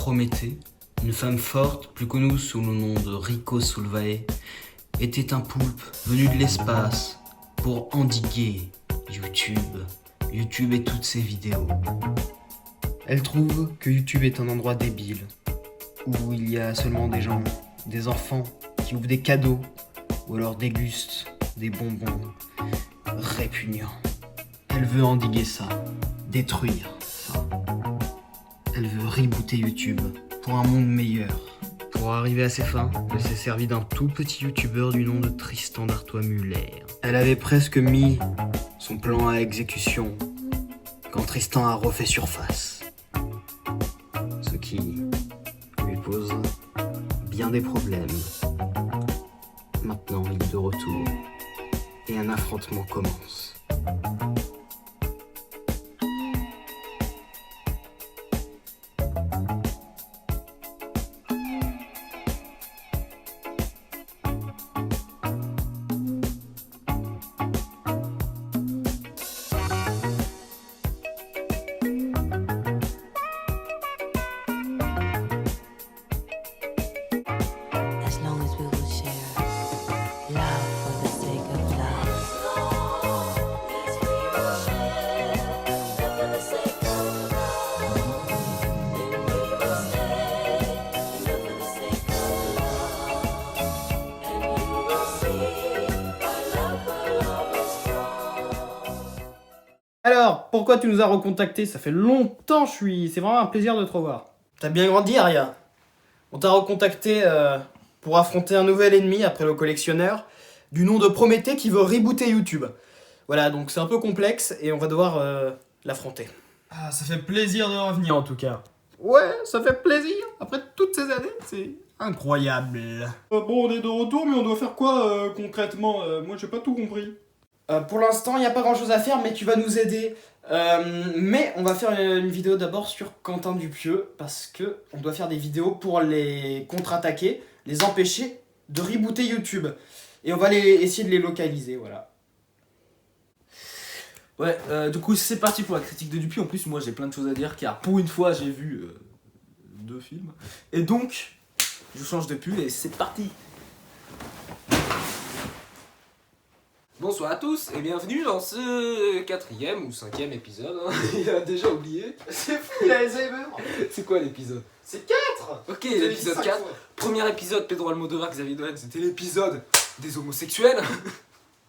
Prométhée, une femme forte, plus connue sous le nom de Rico Sulvae, était un poulpe venu de l'espace pour endiguer YouTube et toutes ses vidéos. Elle trouve que YouTube est un endroit débile, où il y a seulement des gens, des enfants, qui ouvrent des cadeaux, ou alors dégustent des bonbons répugnants. Elle veut endiguer ça, détruire ça. Elle veut rebooter YouTube pour un monde meilleur. Pour arriver à ses fins, elle s'est servie d'un tout petit youtubeur du nom de Tristan d'Artois Muller. Elle avait presque mis son plan à exécution quand Tristan a refait surface. Ce qui lui pose bien des problèmes. Maintenant, il est de retour et un affrontement commence. As long as we will share love for the sake of love. Alors, pourquoi tu nous as recontacté? Ça fait longtemps, c'est vraiment un plaisir de te revoir. T'as bien grandi, Aria. On t'a recontacté pour affronter un nouvel ennemi après le collectionneur, du nom de Prométhée qui veut rebooter YouTube. Voilà, donc c'est un peu complexe et on va devoir l'affronter. Ah, ça fait plaisir de revenir en tout cas. Ouais, ça fait plaisir. Après toutes ces années, c'est... Incroyable. Bon, on est de retour, mais on doit faire quoi concrètement? Moi, j'ai pas tout compris. Pour l'instant, il n'y a pas grand chose à faire, mais tu vas nous aider. Mais on va faire une vidéo d'abord sur Quentin Dupieux, parce que on doit faire des vidéos pour les contre-attaquer, les empêcher de rebooter YouTube. Et on va essayer de les localiser, voilà. Ouais, du coup c'est parti pour la critique de Dupuis. En plus moi j'ai plein de choses à dire car pour une fois j'ai vu 2 films. Et donc je change de pull et c'est parti. Bonsoir à tous et bienvenue dans ce 4e ou 5e épisode, hein. Il a déjà oublié. C'est fou, il a Alzheimer. C'est quoi l'épisode? C'est 4. Ok, l'épisode 4. Premier épisode, Pedro Almodovar, Xavier Dolan, c'était l'épisode des homosexuels.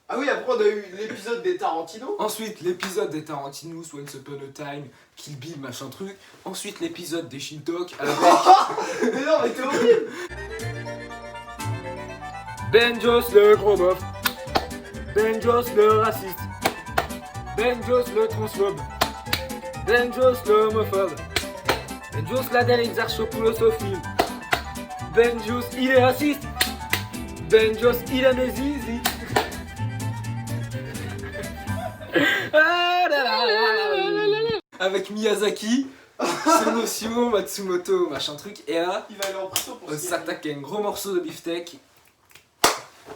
Ah oui, après on a eu l'épisode des Tarantino. Ensuite, l'épisode des Tarantino, Once Upon a Time, Kill Bill, machin truc. Ensuite, l'épisode des Shintok avec Mais non, mais t'es horrible. Ben Joss le gros bof, Ben Joss le raciste, Ben Joss le transphobe, Ben Joss le homophobe, Ben Joss l'Adèle Exarchopoulos au film, Ben Joss il est raciste, Ben Joss il a mes zizi. Avec Miyazaki, Sonoshiro, Matsumoto, machin truc, et là, Il va aller en prison pour on s'attaque à un gros morceau de beefsteak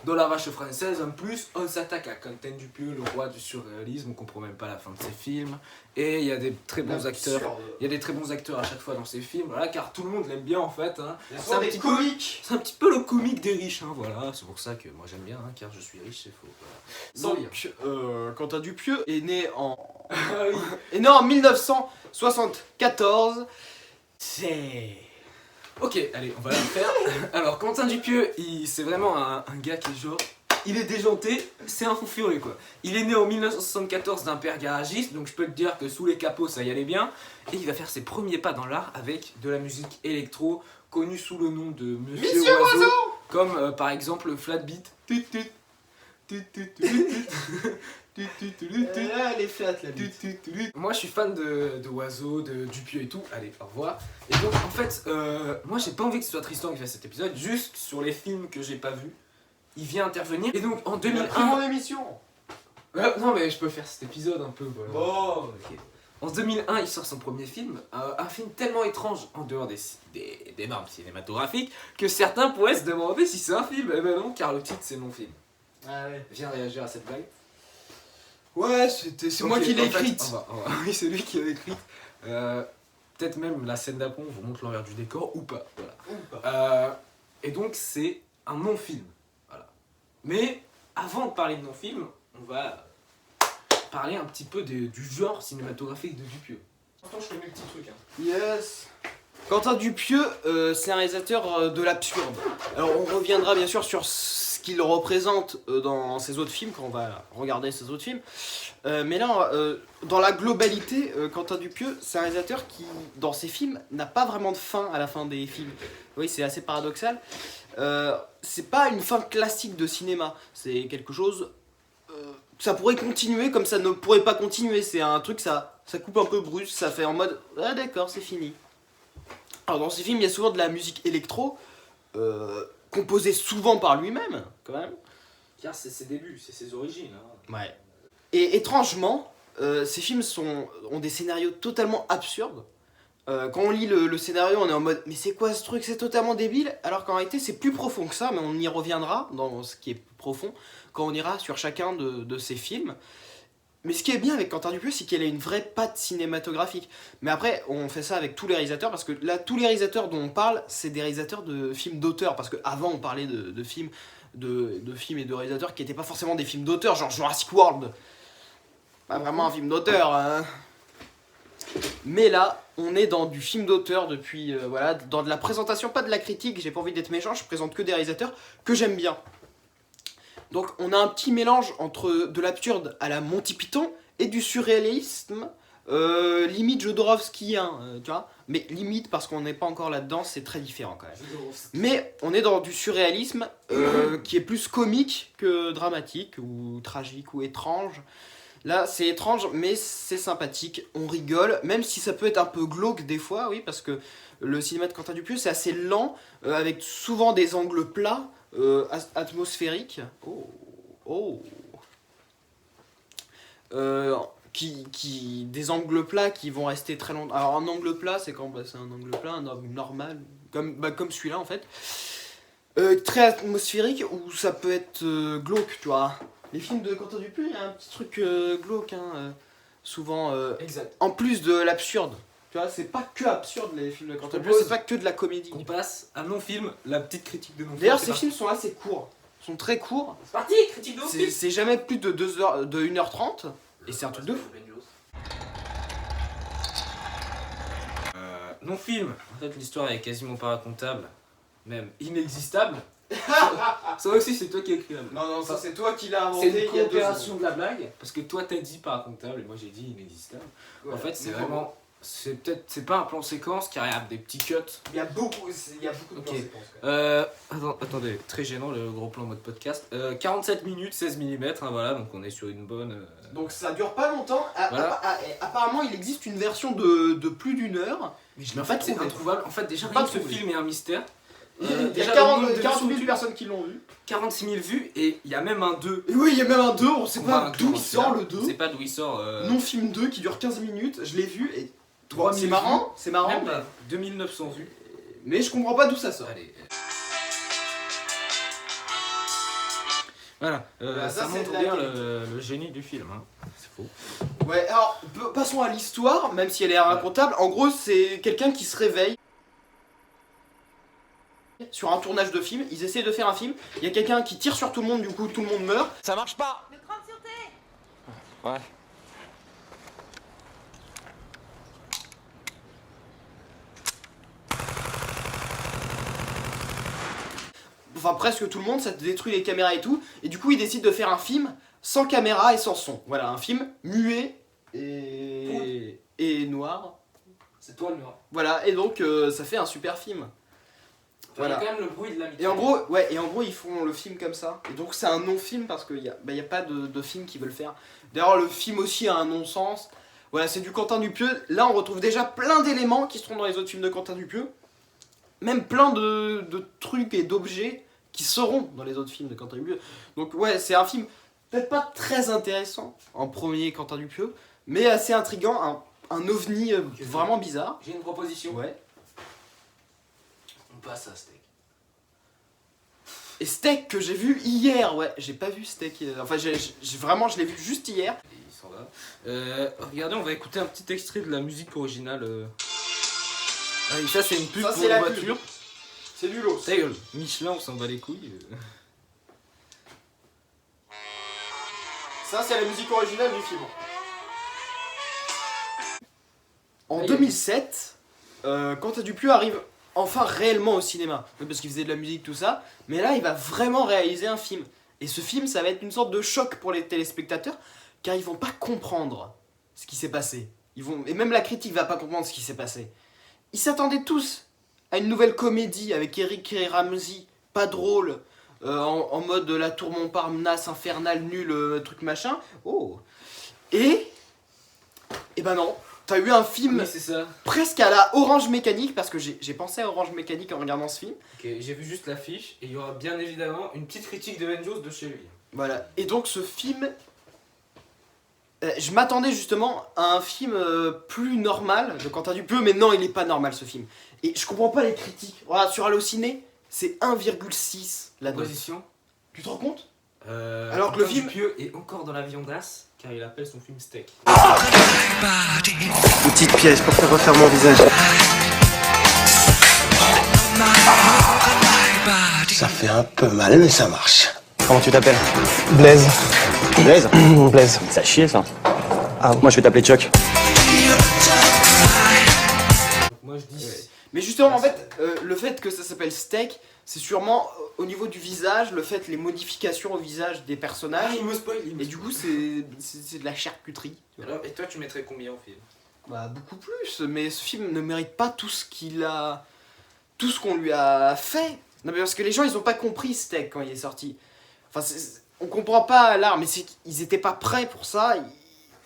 de la vache française. En plus, on s'attaque à Quentin Dupieux, le roi du surréalisme. On comprend même pas la fin de ses films. Et il y a des très bons acteurs. Il y a des très bons acteurs à chaque fois dans ses films, voilà, car tout le monde l'aime bien en fait. Hein. C'est un petit comique. C'est un petit peu le comique des riches, hein, voilà. C'est pour ça que moi j'aime bien, hein, car je suis riche, c'est faux. Voilà. Donc, Quentin Dupieux est né en... Ah oui. est né en 1974. C'est... Ok, allez, on va la faire. Alors, Quentin Dupieux, c'est vraiment un gars qui est genre... Il est déjanté, c'est un fou furieux quoi. Il est né en 1974 d'un père garagiste, donc je peux te dire que sous les capots ça y allait bien. Et il va faire ses premiers pas dans l'art avec de la musique électro, connue sous le nom de Monsieur Oiseau. Comme par exemple Flatbeat. Elle est flat la bite. Moi je suis fan de Oiseau, de Dupieux et tout. Allez, au revoir. Et donc en fait, moi j'ai pas envie que ce soit Tristan qui fasse cet épisode, juste sur les films que j'ai pas vus. Il vient intervenir. Et donc en 2001. C'est mon émission. Non mais je peux faire cet épisode un peu. Voilà. Bon. Ok. En 2001, il sort son premier film, un film tellement étrange en dehors des normes cinématographiques que certains pourraient se demander si c'est un film. Eh ben non, car le titre c'est mon film. Ah ouais. Viens réagir à cette blague. Ouais, c'est moi qui l'ai écrite. Oui, c'est lui qui l'a écrite. peut-être même la scène d'après, on vous montre l'envers du décor ou pas. Voilà. Et donc c'est un non-film. Voilà. Mais avant de parler de non-film, on va parler un petit peu du genre cinématographique de Dupieux. Pourtant je connais le petit truc. Hein. Yes. Quentin Dupieux, c'est un réalisateur de l'absurde. Alors on reviendra bien sûr sur ce qu'il représente dans ses autres films quand on va regarder ses autres films. Mais là, dans la globalité, Quentin Dupieux, c'est un réalisateur qui, dans ses films, n'a pas vraiment de fin à la fin des films. Oui, c'est assez paradoxal. C'est pas une fin classique de cinéma. C'est quelque chose... ça pourrait continuer comme ça ne pourrait pas continuer. C'est un truc, ça coupe un peu brusque, ça fait en mode « Ah d'accord, c'est fini ». Alors dans ces films, il y a souvent de la musique électro, composée souvent par lui-même, quand même. Car c'est ses débuts, c'est ses origines. Hein. Ouais. Et étrangement, ces films ont des scénarios totalement absurdes. Quand on lit le scénario, on est en mode « Mais c'est quoi ce truc? C'est totalement débile !» Alors qu'en réalité, c'est plus profond que ça, mais on y reviendra dans ce qui est profond quand on ira sur chacun de ces films. Mais ce qui est bien avec Quentin Dupieux, c'est qu'elle a une vraie patte cinématographique. Mais après, on fait ça avec tous les réalisateurs, parce que là, tous les réalisateurs dont on parle, c'est des réalisateurs de films d'auteur. Parce qu'avant, on parlait de films et de réalisateurs qui n'étaient pas forcément des films d'auteur, genre Jurassic World. Pas vraiment un film d'auteur, hein. Mais là, on est dans du film d'auteur depuis, voilà, dans de la présentation, pas de la critique. J'ai pas envie d'être méchant, je présente que des réalisateurs que j'aime bien. Donc on a un petit mélange entre de l'absurde à la Monty Python et du surréalisme, limite Jodorowskien, tu vois. Mais limite parce qu'on n'est pas encore là-dedans, c'est très différent quand même. Mais on est dans du surréalisme qui est plus comique que dramatique ou tragique ou étrange. Là c'est étrange mais c'est sympathique, on rigole, même si ça peut être un peu glauque des fois, oui, parce que le cinéma de Quentin Dupieux c'est assez lent, avec souvent des angles plats. Atmosphérique, des angles plats qui vont rester très longtemps. Alors un angle plat, c'est quand c'est un angle plat, un angle normal, comme celui-là en fait. Très atmosphérique, ou ça peut être glauque, tu vois. Les films de Quentin Dupieux, il y a un petit truc glauque, hein, souvent. Exact. En plus de l'absurde. Tu vois, c'est pas que absurde les films de Quentin Dupieux, c'est pas que de la comédie. On passe à non-film, la petite critique de non-film. D'ailleurs, ces films sont assez courts. Ils sont très courts. C'est parti, critique de non-film. C'est jamais plus de 1h30. Et c'est un truc de fou. Non-film. En fait, l'histoire est quasiment pas racontable. Même inexistable. Ça aussi, c'est toi qui as écrit la blague. Non, ça c'est toi qui l'as C'est inventé une il y a 2 coopération ans. de la blague. Parce que toi, t'as dit pas racontable et moi, j'ai dit inexistable. Ouais, en fait, c'est mais vraiment... C'est pas un plan séquence qui arrive des petits cuts. Il y a beaucoup de Ok. plans séquences, quand même. Attendez, très gênant le gros plan mode podcast. 47 minutes, 16 mm, hein, voilà, donc on est sur une bonne... Donc ça dure pas longtemps. Voilà. Apparemment, il existe une version de plus d'une heure. Mais en fait, c'est introuvable. En fait, déjà, rien que ce film est un mystère. Il y a Déjà, 40 le nombre de 40 000 vues, personnes qui l'ont vu. 46 000 vues, et il y a même un 2. Et oui, il y a même un 2, on sait On va pas inclure d'où il dans sort celui-là. le 2. On sait pas d'où il sort. Non film 2 qui dure 15 minutes, je l'ai vu et 3000 c'est marrant, c'est marrant. Même pas. 2900 vues. Mais je comprends pas d'où ça sort. Allez. Voilà, Bah, ça ça, c'est montre de la bien qualité. le génie du film. Hein. C'est faux. Ouais, alors passons à l'histoire, même si elle est racontable. En gros, c'est quelqu'un qui se réveille sur un tournage de film. Ils essaient de faire un film. Il y a quelqu'un qui tire sur tout le monde, du coup tout le monde meurt. Ça marche pas. Le cran de sûreté. Ouais. Enfin presque tout le monde, ça détruit les caméras et tout. Et du coup ils décident de faire un film sans caméra et sans son. Voilà, un film muet et noir. C'est toi le noir. Voilà, et donc ça fait un super film. Voilà. Voilà. Il y a quand même le bruit de la Et en gros, ils font le film comme ça. Et donc c'est un non-film parce qu'il y a pas de film qui veut le faire. D'ailleurs, le film aussi a un non-sens. Voilà, c'est du Quentin Dupieux. Là, on retrouve déjà plein d'éléments qui seront dans les autres films de Quentin Dupieux. Même plein de trucs et d'objets qui seront dans les autres films de Quentin Dupieux. Donc ouais, c'est un film peut-être pas très intéressant en premier Quentin Dupieux, mais assez intriguant, un ovni vraiment bizarre. J'ai une proposition. Ouais. On passe à Steak. Et Steak que j'ai vu hier, ouais, j'ai pas vu Steak. Enfin, vraiment, je l'ai vu juste hier. Et il s'en va. Regardez, on va écouter un petit extrait de la musique originale. Ah, et ça, c'est une pub Ça, pour c'est une la voiture. pub. C'est du lot. Ta gueule. Michelin, on s'en bat les couilles. Ça, c'est la musique originale du film. En Ah, 2007, Quentin Dupieux arrive enfin réellement au cinéma. Oui, parce qu'il faisait de la musique, tout ça. Mais là, il va vraiment réaliser un film. Et ce film, ça va être une sorte de choc pour les téléspectateurs, car ils vont pas comprendre ce qui s'est passé. Et même la critique va pas comprendre ce qui s'est passé. Ils s'attendaient tous à une nouvelle comédie avec Eric et Ramsey, pas drôle, en mode la tour Montparnasse infernale, nul, truc machin. Oh. Et ben non, t'as eu un film Oui, c'est ça. presque à la Orange Mécanique, parce que j'ai pensé à Orange Mécanique en regardant ce film. Ok, j'ai vu juste l'affiche et il y aura bien évidemment une petite critique de Vengeance de chez lui. Voilà. Et donc ce film, je m'attendais justement à un film plus normal de Quentin Dupieux, mais non, il est pas normal ce film. Et je comprends pas les critiques. Voilà, sur Allociné, c'est 1,6 la dose. Position. Tu te rends compte? Alors Alors que le film- Dupieux est encore dans la viandasse car il appelle son film Steak. Petite pièce pour faire refaire mon visage. Ça fait un peu mal, mais ça marche. Comment tu t'appelles? Blaise. Blaise? Blaise. Ça chie, ça. Ah, moi je vais t'appeler Chuck. Moi je dis. Mais justement, en fait, le fait que ça s'appelle Steak, c'est sûrement au niveau du visage, le fait, les modifications au visage des personnages. il me spoil. Et du coup, c'est de la charcuterie. Alors, et toi, tu mettrais combien au film? Bah, beaucoup plus, mais ce film ne mérite pas tout ce qu'il a. Tout ce qu'on lui a fait. Non, mais parce que les gens, ils ont pas compris Steak quand il est sorti. Enfin, on comprend pas l'art, mais c'est qu'ils étaient pas prêts pour ça.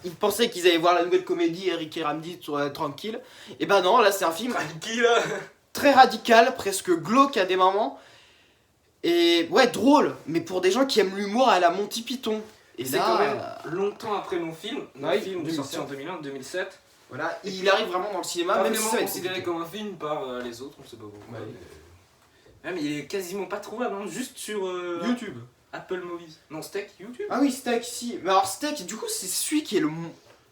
Ils pensaient qu'ils allaient voir la nouvelle comédie Eric et Ramsey tranquille. Et bah non, là c'est un film Qui là? très radical, presque glauque à des moments. Et ouais, drôle, mais pour des gens qui aiment l'humour à la Monty Python. Et C'est là, quand même longtemps après mon film. Mon Ouais, film est 2007. sorti en 2001, 2007. voilà, il arrive vraiment dans le cinéma, Pas même si vraiment ça va être considéré compliqué. comme un film par les autres, on sait pas pourquoi. Ouais. Mais il est quasiment pas trouvable, hein, juste sur YouTube. Apple Movies. Non, Steak, YouTube. Ah oui, Steak, si. Mais alors Steak, du coup, c'est celui qui est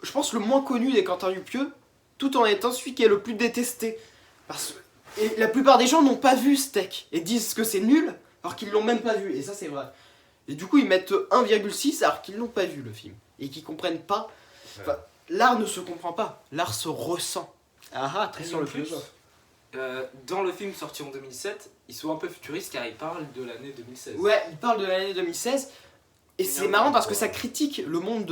je pense le moins connu des Quentin Dupieux, tout en étant celui qui est le plus détesté. Et la plupart des gens n'ont pas vu Steak et disent que c'est nul alors qu'ils l'ont même pas vu, et ça c'est vrai. Et du coup, ils mettent 1,6 alors qu'ils l'ont pas vu le film et qu'ils comprennent pas. Enfin, l'art ne se comprend pas, l'art se ressent. Ah ah, très Et sur en le plus, philosophe. dans le film sorti en 2007, ils sont un peu futuristes car ils parlent de l'année 2016. Ouais, il parle de l'année 2016 et c'est Bien, marrant parce que ouais. ça critique le monde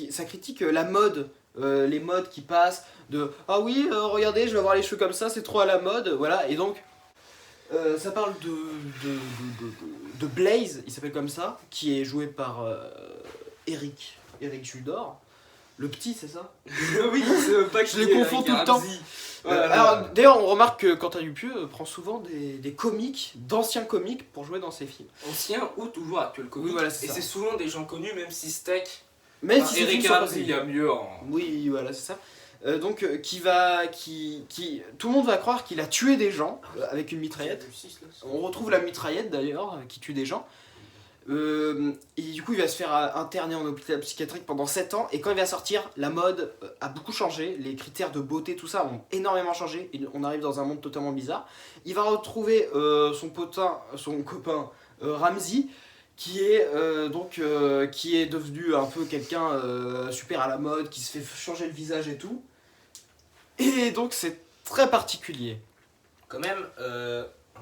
ça critique la mode, les modes qui passent de ah oui, regardez, je vais avoir les cheveux comme ça, c'est trop à la mode, voilà. Et donc ça parle de Blaze, il s'appelle comme ça, qui est joué par Eric Judor. Le petit, c'est ça? Oui, c'est pas que Je les confonds tout le temps. Alors, d'ailleurs, on remarque que Quentin Dupieux prend souvent des comiques, d'anciens comiques, pour jouer dans ses films. Ancien ou toujours actuel comique. Oui, voilà, c'est et ça. c'est souvent des gens connus, même si Steak. Même Enfin, si ces films Eric sont pas Ramsey, il y a mieux en. Oui, voilà, c'est ça. Donc, tout le monde va croire qu'il a tué des gens avec une mitraillette. On retrouve la mitraillette d'ailleurs qui tue des gens. Et du coup, il va se faire interner en hôpital psychiatrique pendant 7 ans. Et quand il va sortir, la mode a beaucoup changé. Les critères de beauté, tout ça ont énormément changé. Et on arrive dans un monde totalement bizarre. Il va retrouver son copain Ramsey, qui est devenu un peu quelqu'un super à la mode, qui se fait changer le visage et tout. Et donc, c'est très particulier. Quand même,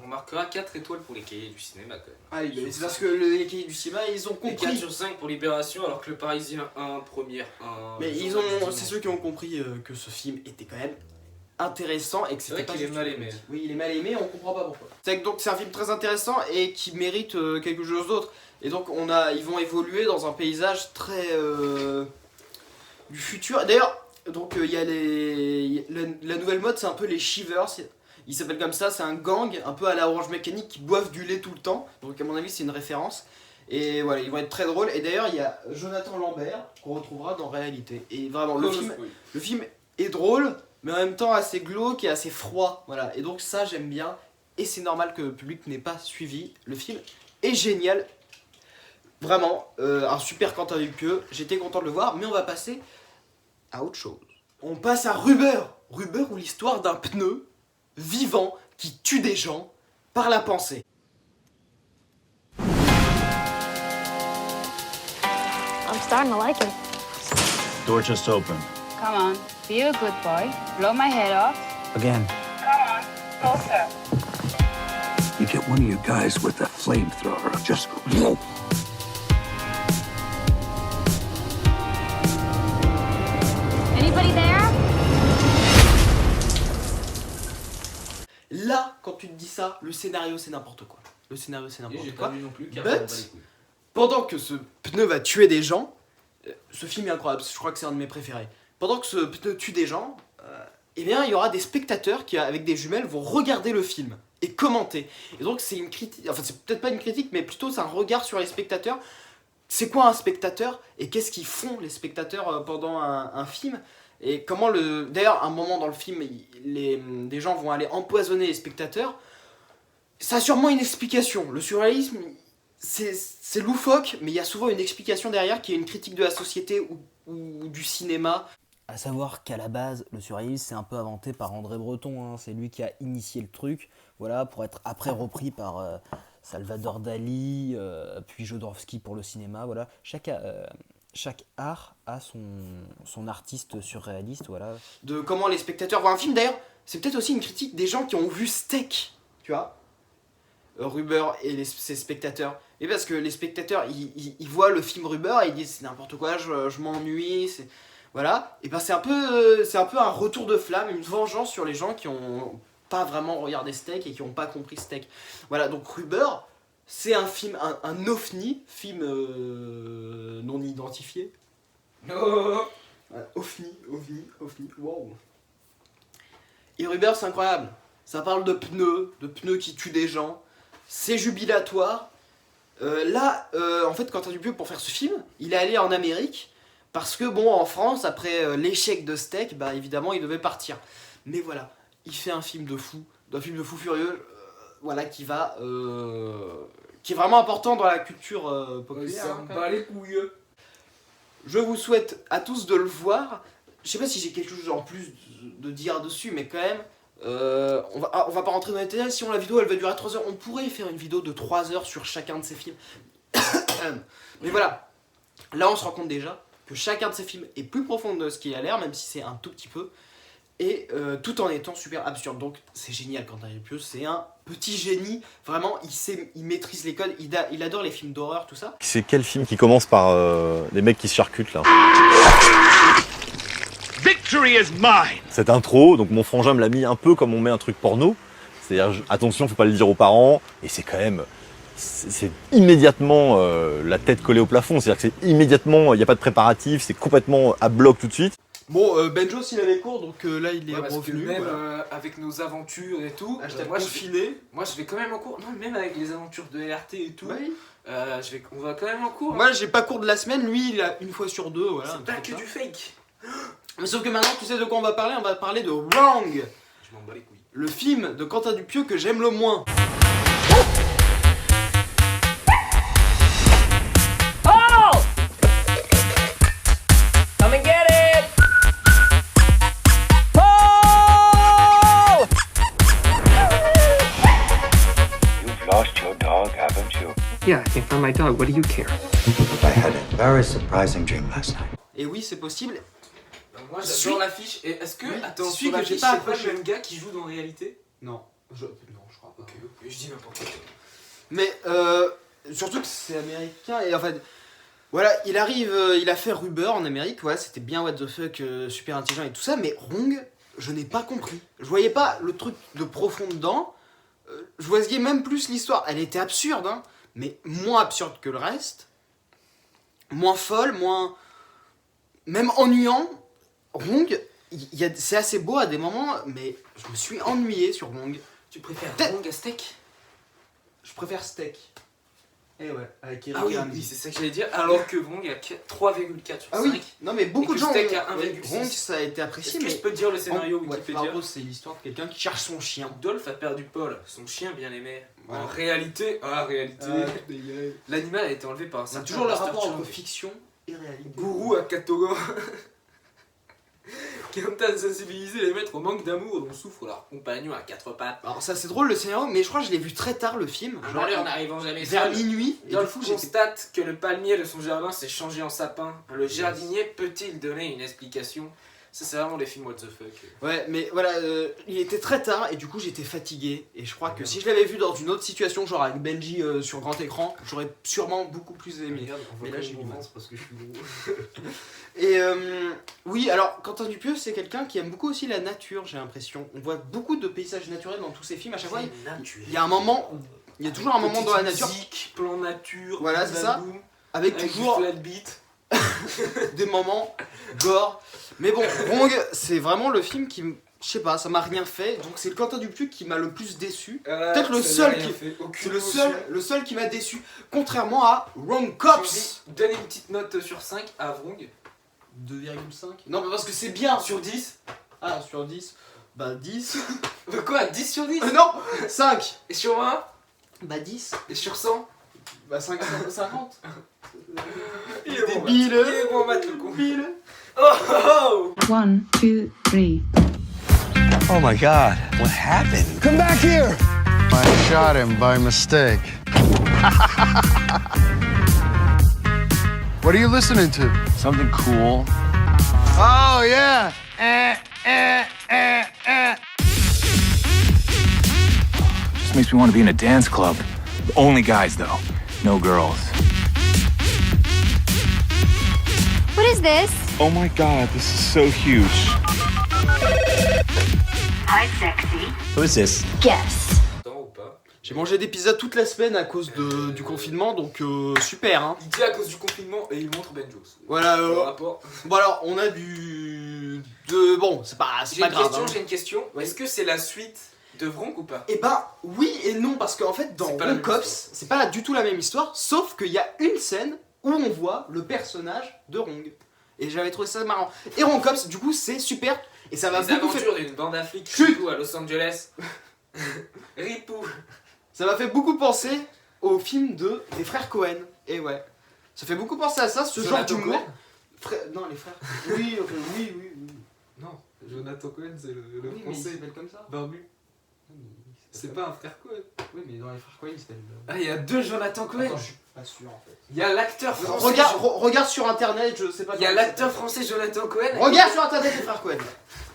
on marquera 4 étoiles pour les cahiers du cinéma quand même. Ah, c'est parce que les cahiers du cinéma, ils ont Et 4 compris. sur 5 pour Libération, alors que le Parisien 1, première 1. Mais c'est ceux qui ont compris que ce film était quand même intéressant et que C'est c'était vrai pas qu'il est juste mal une aimé. comédie. Oui, il est mal aimé, on comprend pas pourquoi. C'est un film très intéressant et qui mérite quelque chose d'autre. Et donc ils vont évoluer dans un paysage très du futur. D'ailleurs, donc il y a la nouvelle mode, c'est un peu les Shivers. Ils s'appellent comme ça, c'est un gang un peu à la Orange Mécanique qui boivent du lait tout le temps. Donc à mon avis, c'est une référence. Et voilà, ils vont être très drôles. Et d'ailleurs, il y a Jonathan Lambert qu'on retrouvera dans Réalité. Et vraiment, le film est drôle, mais en même temps assez glauque et assez froid. Voilà. Et donc ça, j'aime bien. Et c'est normal que le public n'ait pas suivi. Le film est génial. Vraiment, un super Quentin Dupieux. J'étais content de le voir, mais on va passer à autre chose. On passe à Rubber. Rubber ou l'histoire d'un pneu vivant qui tue des gens par la pensée. I'm starting to like it. Door just open. Come on, be a good boy. Blow my head off. Again. Come on, closer. You get one of you guys with a flamethrower. Just go. Anybody there? Là, quand tu te dis ça, le scénario c'est n'importe quoi. Le scénario c'est Et j'ai n'importe pas quoi. vu non plus car But- on bat les couilles. Pendant que ce pneu va tuer des gens, ce film est incroyable, je crois que c'est un de mes préférés. Pendant que ce pneu tue des gens, eh bien il y aura des spectateurs qui, avec des jumelles, vont regarder le film et commenter. Et donc c'est une critique, enfin c'est peut-être pas une critique, mais plutôt c'est un regard sur les spectateurs. C'est quoi un spectateur et qu'est-ce qu'ils font les spectateurs pendant un film? Et comment le... D'ailleurs, à un moment dans le film, des gens vont aller empoisonner les spectateurs. Ça a sûrement une explication. Le surréalisme, c'est loufoque, mais il y a souvent une explication derrière qui est une critique de la société ou du cinéma. À savoir qu'à la base, le surréalisme c'est un peu inventé par André Breton, hein. C'est lui qui a initié le truc, voilà, pour être après repris par Salvador Dali, puis Jodorowsky pour le cinéma, voilà. Chaque art a son artiste surréaliste, voilà. De comment les spectateurs voient un film. D'ailleurs, c'est peut-être aussi une critique des gens qui ont vu Steak, tu vois, Rubber et ses spectateurs. Et parce que les spectateurs, ils voient le film Rubber et ils disent c'est n'importe quoi, je m'ennuie, c'est... Voilà, et ben c'est un peu un retour de flamme, une vengeance sur les gens qui ont pas vraiment regardé Steak et qui ont pas compris Steak. Voilà, donc Rubber, c'est un film, un ovni, film non identifié. OVNI, wow. Et Rubber, c'est incroyable. Ça parle de pneus qui tuent des gens. C'est jubilatoire. Là, en fait, Quentin Dupieux, pour faire ce film, il est allé en Amérique. Parce que, bon, en France, après l'échec de Steak, bah évidemment, il devait partir. Mais voilà, il fait un film de fou furieux, voilà, qui est vraiment important dans la culture populaire. Ça me bat les couilles. Je vous souhaite à tous de le voir. Je sais pas si j'ai quelque chose en plus de dire dessus, mais quand même, on va pas rentrer dans les détails. Si la vidéo elle va durer 3 heures, on pourrait faire une vidéo de 3 heures sur chacun de ces films. Mais voilà, là on se rend compte déjà que chacun de ces films est plus profond de ce qu'il a l'air, même si c'est un tout petit peu, et tout en étant super absurde. Donc c'est génial, Quentin Dupieux, c'est un petit génie, vraiment, il maîtrise les codes, il adore les films d'horreur, tout ça. C'est quel film qui commence par les mecs qui se charcutent là? Victory is mine! Cette intro, donc mon frangin me l'a mis un peu comme on met un truc porno. C'est-à-dire, attention, faut pas le dire aux parents, et c'est quand même... C'est immédiatement la tête collée au plafond, c'est-à-dire que c'est immédiatement, il n'y a pas de préparatif, c'est complètement à bloc tout de suite. Bon, Benjo s'il avait cours, donc là il est Ouais, parce que revenu. même Voilà. Avec nos aventures et tout, Moi je confiné. Moi je vais quand même en cours. Non, même avec les aventures de LRT et tout, Oui. on va quand même en cours. Moi j'ai pas cours de la semaine, lui il a une fois sur deux, voilà. un C'est pas truc que comme du ça. fake. Mais sauf que maintenant tu sais de quoi on va parler de Wrong, Je m'en bats les couilles. le film de Quentin Dupieux que j'aime le moins. Come and get it! You've lost your dog, haven't you? Yeah, I can't find my dog. What do you care? I had a very surprising dream last night. Et oui c'est possible. Moi Celui- j'adore l'affiche. Et est-ce que, Oui, attends, celui sur que l'affiche, j'ai pas c'est pas accroché. le même gars qui joue dans réalité? Non, je crois pas. Ok, je dis n'importe quoi. Mais surtout que c'est américain et en fait voilà, il arrive, il a fait Rubber en Amérique, ouais, c'était bien what the fuck, super intelligent et tout ça, mais Wrong, je n'ai pas compris. Je voyais pas le truc de profond dedans, je voyais même plus l'histoire. Elle était absurde, hein, mais moins absurde que le reste, moins folle, moins... même ennuyant. Wrong, c'est assez beau à des moments, mais je me suis ennuyé sur Wrong. Tu préfères Peut-être- Wrong à Steak? Je préfère Steak. Eh ouais, avec Eric Ah oui, Ramsey. oui, c'est ça que j'allais dire. Alors que Wrong a 3,4 sur 5. Ah oui, non mais beaucoup Et de que gens Steak ont- a 1,6. Wrong, ça a été apprécié, Est-ce que mais je peux te dire le scénario ouais, Wikipédia? en gros, c'est l'histoire de quelqu'un qui cherche son chien. Dolph a perdu Paul, son chien bien aimé. Ouais. En réalité, l'animal a été enlevé par un C'est certain toujours le pasteur rapport turc. entre fiction et réalité. Gourou à Katogo. Quentin de sensibiliser les maîtres au manque d'amour dont souffrent leurs compagnons à quatre pattes. Alors ça c'est drôle le scénario, mais je crois que je l'ai vu très tard le film. Un malheur n'arrivant jamais vers seul. minuit. Et Dans du le coup fou, j'étais... constate que le palmier de son jardin s'est changé en sapin. Le jardinier peut-il donner une explication? Ça, c'est vraiment des films what the fuck. Ouais, mais voilà, il était très tard et du coup j'étais fatigué. Et je crois que si je l'avais vu dans une autre situation, genre avec Benji sur grand écran, j'aurais sûrement beaucoup plus aimé. Mais là j'ai du mal. parce que je suis gros. Et oui, alors Quentin Dupieux, c'est quelqu'un qui aime beaucoup aussi la nature, j'ai l'impression. On voit beaucoup de paysages naturels dans tous ses films. À chaque fois, il y a un moment, il y a toujours un moment dans la nature. Musique, plan nature, voilà, c'est ça. babou, Avec toujours flat beat. des moments gore. Mais bon, Wrong, c'est vraiment le film qui, je sais pas, ça m'a rien fait. Donc c'est le Quentin Dupieux qui m'a le plus déçu. Peut-être le seul qui, c'est le seul qui m'a déçu. Contrairement à Wrong Cops. Donnez une petite note sur 5 à Wrong. 2,5. Non, mais parce que c'est bien. Sur 10. Ah, sur 10. Bah 10. Quoi, 10 sur 10? Non, 5. Et sur 20? Bah 10. Et sur 100? Bah 50. Il est bon, débile. il est bon en maths, le con. Débile. Oh! 1, 2, 3. Oh my God, what happened? Come back here! I shot him by mistake. What are you listening to? Something cool. Oh, yeah. Just makes me want to be in a dance club. Only guys, though. No girls. What is this? Oh my God, this is so huge. Hi, sexy. Who is this? Guess. J'ai mangé des pizzas toute la semaine à cause du confinement, donc super hein. Il dit à cause du confinement et il montre Benjos. Voilà. Rapport. Bon alors, on a bon, c'est pas grave. J'ai une question. Ouais. Est-ce que c'est la suite de Wrong ou pas? Eh ben oui et non, parce qu'en fait dans Wrong Cops, c'est pas du tout la même histoire, sauf qu'il y a une scène où on voit le personnage de Wrong. Et j'avais trouvé ça marrant. Et Wrong Cops, du coup, c'est super. Et ça va Les beaucoup aventures d'une bande à flics à Los Angeles. Ripou. Ça m'a fait beaucoup penser au film des frères Cohen. Et ouais. Ça fait beaucoup penser à ça, ce genre d'humour. Non, les frères. Oui. Non, Jonathan Cohen, c'est le oui, mais il français. s'appelle comme ça. Barbu. C'est pas un frère Cohen. Oui, mais dans les frères Cohen, il s'appelle. Ah, il y a deux Jonathan Cohen. Attends, je suis pas sûr en fait. Il y a l'acteur français. Regarde sur internet, je sais pas. Il y a l'acteur français Jonathan Cohen. Regarde sur internet les frères Cohen.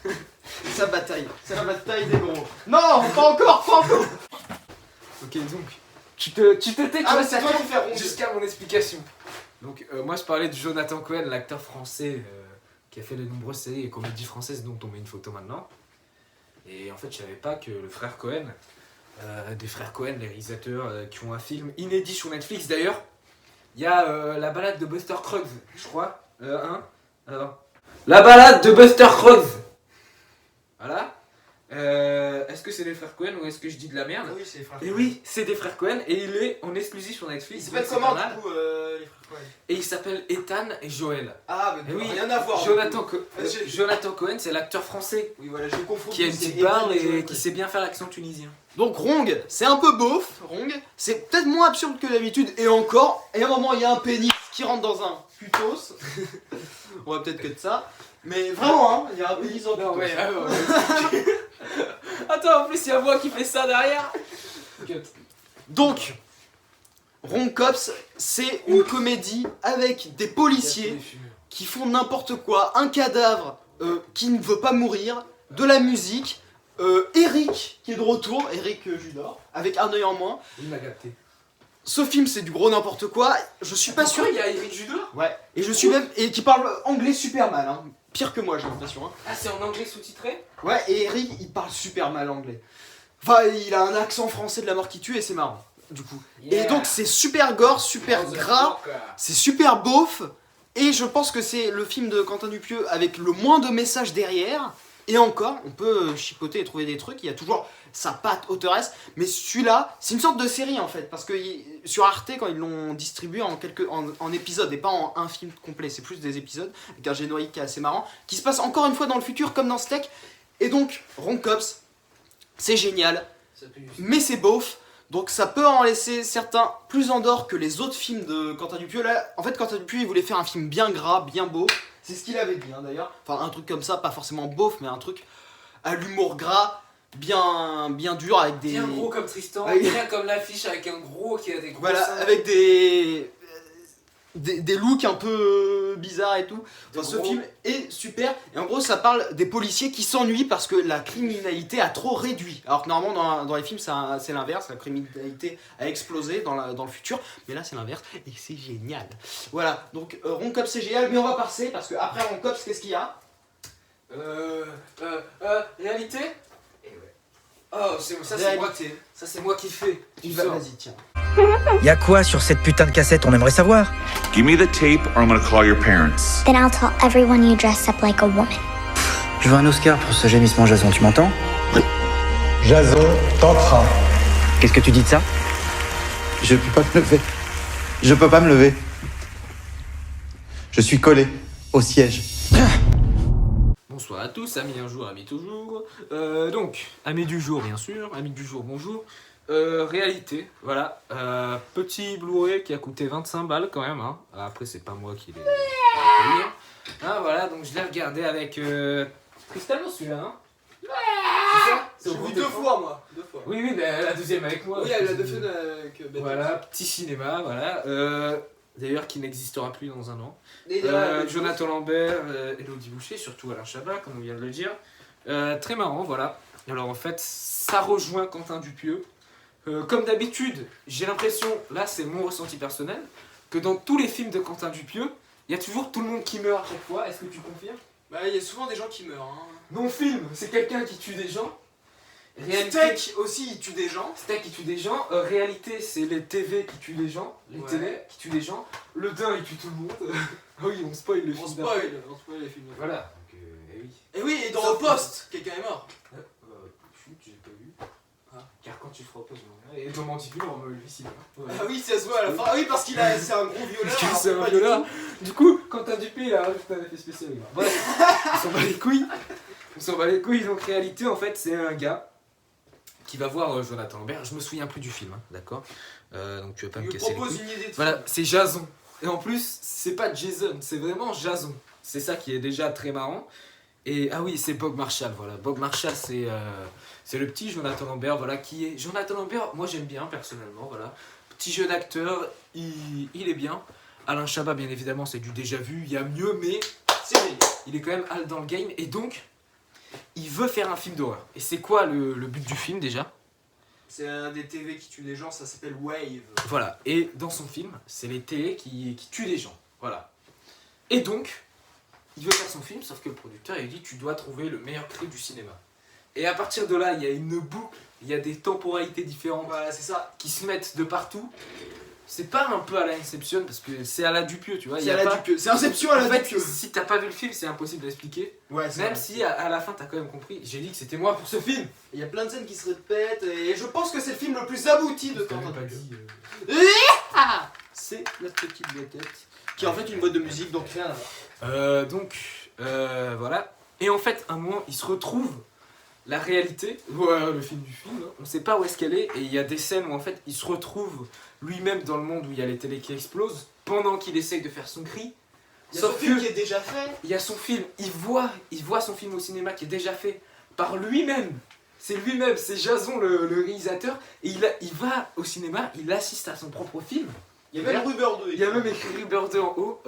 C'est la bataille. C'est la bataille des gros. Non, pas encore. Ok, donc, tu te tais, Ah, vois, c'est toi qui fais rond. jusqu'à mon explication. Donc, moi je parlais de Jonathan Cohen, l'acteur français qui a fait de nombreuses séries et comédies françaises dont on met une photo maintenant. Et en fait, je savais pas que le frère Cohen, des frères Cohen, les réalisateurs qui ont un film inédit sur Netflix d'ailleurs, il y a la balade de Buster Scruggs, je crois. La balade de Buster Scruggs. Voilà. Est-ce que c'est des frères Cohen ou est-ce que je dis de la merde? Oui, c'est les frères Et Cohen. oui, c'est des frères Cohen et il est en exclusif sur Netflix. Il s'appelle donc c'est comment pas mal. du coup les frères Cohen? Et il s'appelle Ethan et Joël. Ah, mais Et oui, rien à voir. Jonathan Cohen, c'est l'acteur français Oui, voilà, j'ai confondu. qui a une petite barbe et qui sait bien faire l'accent tunisien. Donc Wrong, c'est un peu beauf, Wrong. C'est peut-être moins absurde que d'habitude et encore. Et à un moment, il y a un pénis qui rentre dans un putos. On va peut-être que de ça. Mais vraiment, hein, il y a un pénis en putos. Attends, en plus, il y a moi qui fais ça derrière. Donc, Wrong Cops, c'est une comédie avec des policiers qui font n'importe quoi, un cadavre qui ne veut pas mourir, de la musique, Eric qui est de retour, Eric Judor, avec un œil en moins. Il m'a capté. Ce film c'est du gros n'importe quoi, je suis pas sûr. Il y a Eric Judor. Ouais, et je suis même. Et qui parle anglais super mal, hein. Pire que moi j'ai l'impression. Hein. Ah, c'est en anglais sous-titré? Ouais, et Eric il parle super mal anglais. Enfin, il a un accent français de la mort qui tue et c'est marrant, du coup. Yeah. Et donc c'est super gore, super gras, c'est super beauf. Et je pense que c'est le film de Quentin Dupieux avec le moins de messages derrière. Et encore, on peut chipoter et trouver des trucs, il y a toujours sa patte auteuresse. Mais celui-là, c'est une sorte de série en fait. Parce que sur Arte, quand ils l'ont distribué en épisodes et pas en un film complet, c'est plus des épisodes, avec un générique qui est assez marrant, qui se passe encore une fois dans le futur comme dans Steak. Et donc, Wrong Cops, c'est génial, mais c'est beauf. Donc ça peut en laisser certains plus en dehors que les autres films de Quentin Dupieux. Là, en fait, Quentin Dupieux, il voulait faire un film bien gras, bien beau. C'est ce qu'il avait dit d'ailleurs. Enfin un truc comme ça, pas forcément beauf, mais un truc à l'humour gras, bien dur avec des... Bien gros comme Tristan, Avec- bien comme l'affiche avec un gros qui a des gros Voilà, seins. avec des looks un peu bizarres et tout. Enfin, ce gros. film est super. Et en gros, ça parle des policiers qui s'ennuient parce que la criminalité a trop réduit. Alors que normalement, dans les films, c'est l'inverse. La criminalité a explosé dans le futur. Mais là, c'est l'inverse. Et c'est génial. Voilà, donc Ron Cops, c'est génial. Mais on va passer parce qu'après Ron Cops, qu'est-ce qu'il y a? Réalité. Oh, ça c'est moi qui fais. Tu sors. Vas-y, tiens. Y'a quoi sur cette putain de cassette, on aimerait savoir. Give me the tape or I'm gonna call your parents. Then I'll tell everyone you dress up like a woman. Je veux un Oscar pour ce gémissement, Jason, tu m'entends? Jason, t'entrain. Qu'est-ce que tu dis de ça? Je peux pas me lever. Je peux pas me lever. Je suis collé au siège. Bonsoir à tous, amis un jour, amis toujours. Donc, amis du jour bien sûr, amis du jour bonjour. Réalité, voilà. Petit Blu-ray qui a coûté 25 balles quand même. Hein. Après, c'est pas moi qui l'ai payé. Ah, voilà, donc je l'ai regardé avec Cristallo celui-là. Hein. C'est ça? J'ai vu deux fois, moi. Deux fois. Oui, oui, mais la deuxième avec moi. Oui, elle a deux films avec Bette. Voilà, petit cinéma, voilà. D'ailleurs, qui n'existera plus dans un an. Jonathan Lambert, Elodie Boucher, surtout Alain Chabat, comme on vient de le dire. Très marrant, voilà. Alors en fait, ça rejoint Quentin Dupieux. Comme d'habitude, j'ai l'impression, là c'est mon ressenti personnel, que dans tous les films de Quentin Dupieux, il y a toujours tout le monde qui meurt à chaque fois. Est-ce que tu confirmes? Bah, il y a souvent des gens qui meurent. Hein. Non-film, c'est quelqu'un qui tue des gens. Steak aussi, il tue des gens. Steak qui tue des gens. Réalité, c'est les TV qui tuent les gens. Les télé qui tuent des gens. Le Dain, il tue tout le monde. Ah oui, on spoil le film. On spoil les films. Voilà. Donc, oui. Et oui, et dans le poste, quelqu'un est mort. Chut, j'ai pas vu. Car quand tu feras pause, et dans Mandibule, on me le ici. Ah oui, ça se voit à la fin. Ah oui, parce qu'il a, c'est un gros violeur. Parce que c'est un violeur. Du coup, Quentin Dupieux, il a rajouté un effet spécial. Bref, on s'en bat les couilles. On s'en bat les couilles. Donc, réalité, en fait, c'est un gars qui va voir Jonathan Lambert. Je me souviens plus du film, hein, d'accord. Donc, tu vas pas me casser les couilles. Une idée de voilà, c'est Jason. Et en plus, c'est pas Jason, c'est vraiment Jason. C'est ça qui est déjà très marrant. Et ah oui, c'est Bob Marshall, voilà. Bob Marshall, c'est le petit Jonathan Lambert, voilà, qui est... Jonathan Lambert, moi j'aime bien, personnellement, voilà. Petit jeu d'acteur, il est bien. Alain Chabat, bien évidemment, c'est du déjà vu, il y a mieux, mais il est quand même hal dans le game. Et donc, il veut faire un film d'horreur. Et c'est quoi le but du film, déjà? C'est un des TV qui tue des gens, ça s'appelle Wave. Voilà, et dans son film, c'est les télés qui tuent des gens, voilà. Et donc, il veut faire son film, sauf que le producteur, il dit, tu dois trouver le meilleur cri du cinéma. Et à partir de là, il y a une boucle, il y a des temporalités différentes, voilà, c'est ça, qui se mettent de partout. C'est pas un peu à la Inception, parce que c'est à la Dupieux, tu vois. C'est à la Dupieux, c'est Inception à la Dupieux. Si t'as pas vu le film, c'est impossible d'expliquer. Ouais, même si à la fin, t'as quand même compris. J'ai dit que c'était moi pour ce film. Il y a plein de scènes qui se répètent, et je pense que c'est le film le plus abouti de Quentin Dupieux. C'est notre petite boîtette, qui est en fait une boîte de musique, donc rien à voir. Voilà. Et en fait, un moment, il se retrouve la réalité, voilà le film du film, hein. On sait pas où est-ce qu'elle est, et il y a des scènes où en fait il se retrouve lui-même dans le monde où il y a les télés qui explosent, pendant qu'il essaye de faire son cri. Il y a son film qui est déjà fait. Il y a son film, il voit son film au cinéma qui est déjà fait par lui-même. C'est lui-même, c'est Jason le réalisateur, et il va au cinéma, il assiste à son propre film. Il y a même Rubber 2. Il y a même écrit Rubber 2 en haut.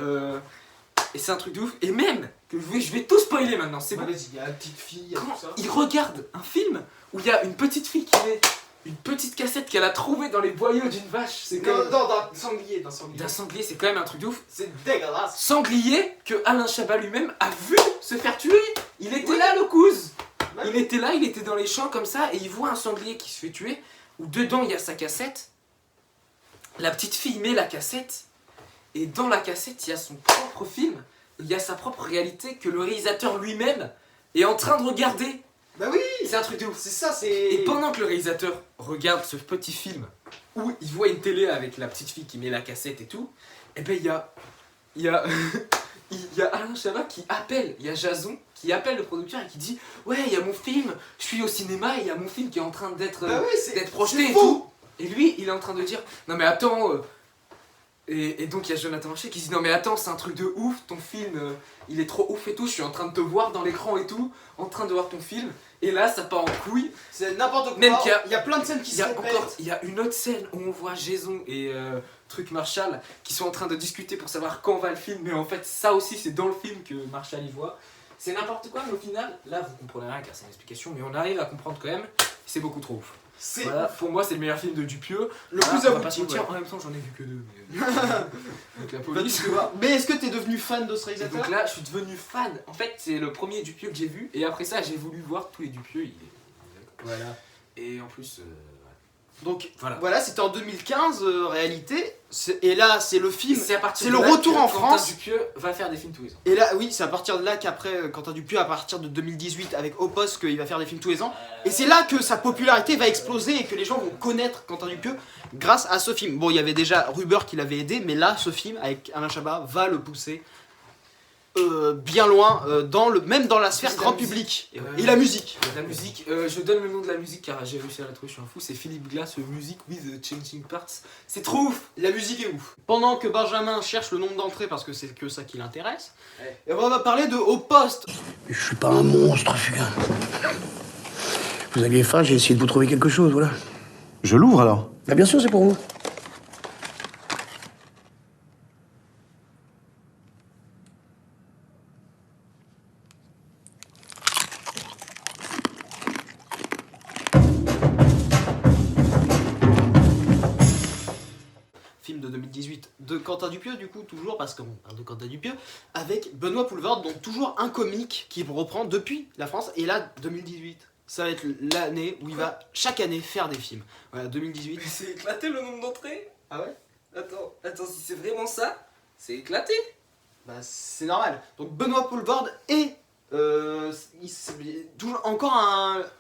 Et c'est un truc de ouf. Et même, que je vais tout spoiler maintenant, c'est bon. Vas-y, il y a la petite fille, il y a tout ça. Il regarde un film où il y a une petite fille qui met une petite cassette qu'elle a trouvée dans les boyaux d'une vache. C'est non, d'un sanglier. D'un sanglier, c'est quand même un truc de ouf. C'est dégueulasse. Sanglier que Alain Chabat lui-même a vu se faire tuer. Il était là, le couze. Il était là, il était dans les champs comme ça, et il voit un sanglier qui se fait tuer, où dedans il y a sa cassette. La petite fille met la cassette, et dans la cassette il y a son propre film, il y a sa propre réalité que le réalisateur lui-même est en train de regarder. Bah oui. C'est un truc de ouf. C'est ça, c'est... Et pendant que le réalisateur regarde ce petit film, où il voit une télé avec la petite fille qui met la cassette et tout, et ben il y a Alain Chabat qui appelle, il y a Jason qui appelle le producteur et qui dit « Ouais, il y a mon film, je suis au cinéma, il y a mon film qui est en train d'être projeté et tout. » Et lui, il est en train de dire « Non mais attends, Et donc il y a Jonathan Larcher qui dit non mais attends, c'est un truc de ouf, ton film il est trop ouf et tout, je suis en train de te voir dans l'écran et tout, en train de voir ton film, et là ça part en couille. C'est n'importe quoi. Même il y a plein de scènes qui se répètent. Il y a une autre scène où on voit Jason et Truc Marshall qui sont en train de discuter pour savoir quand va le film, mais en fait ça aussi c'est dans le film que Marshall y voit. C'est n'importe quoi, mais au final, là vous comprenez rien car c'est une explication, mais on arrive à comprendre quand même, c'est beaucoup trop ouf. Voilà, pour moi c'est le meilleur film de Dupieux. Le plus abouti, ouais. En même temps j'en ai vu que 2. Mais... avec la police. Mais est-ce que t'es devenu fan de ce réalisateur? Donc là je suis devenu fan. En fait c'est le premier Dupieux que j'ai vu. Et après ça j'ai voulu voir tous les Dupieux. Voilà. Et en plus... Donc voilà, c'était en 2015 réalité. Et là c'est le film. C'est le retour en France. Quentin Dupieux va faire des films tous les ans. Et là oui, c'est à partir de là qu'après Quentin Dupieux, à partir de 2018 avec Au Poste, qu'il va faire des films tous les ans. Et c'est là que sa popularité va exploser et que les gens vont connaître Quentin Dupieux grâce à ce film. Bon, il y avait déjà Ruber qui l'avait aidé, mais là ce film avec Alain Chabat va le pousser bien loin, même dans la sphère grand public. Et la musique. La musique, je donne le nom de la musique car j'ai réussi à la trouver, je suis un fou, c'est Philippe Glass, Music with Changing Parts. C'est trop ouf, la musique est ouf. Pendant que Benjamin cherche le nombre d'entrées parce que c'est que ça qui l'intéresse, et on va parler de Au Poste. Je suis pas un monstre, Fugain. Vous aviez faim, j'ai essayé de vous trouver quelque chose, voilà. Je l'ouvre alors. Bah bien sûr, c'est pour vous. Film de 2018 de Quentin Dupieux, du coup, toujours parce qu'on parle de Quentin Dupieux, avec Benoît Poelvoorde, donc toujours un comique qui reprend depuis la France, et là, 2018. Ça va être l'année où il va chaque année faire des films. Voilà, 2018. Mais c'est éclaté le nombre d'entrées. Ah ouais? Attends, si c'est vraiment ça, c'est éclaté. Bah c'est normal. Donc Benoît Poelvoorde et toujours encore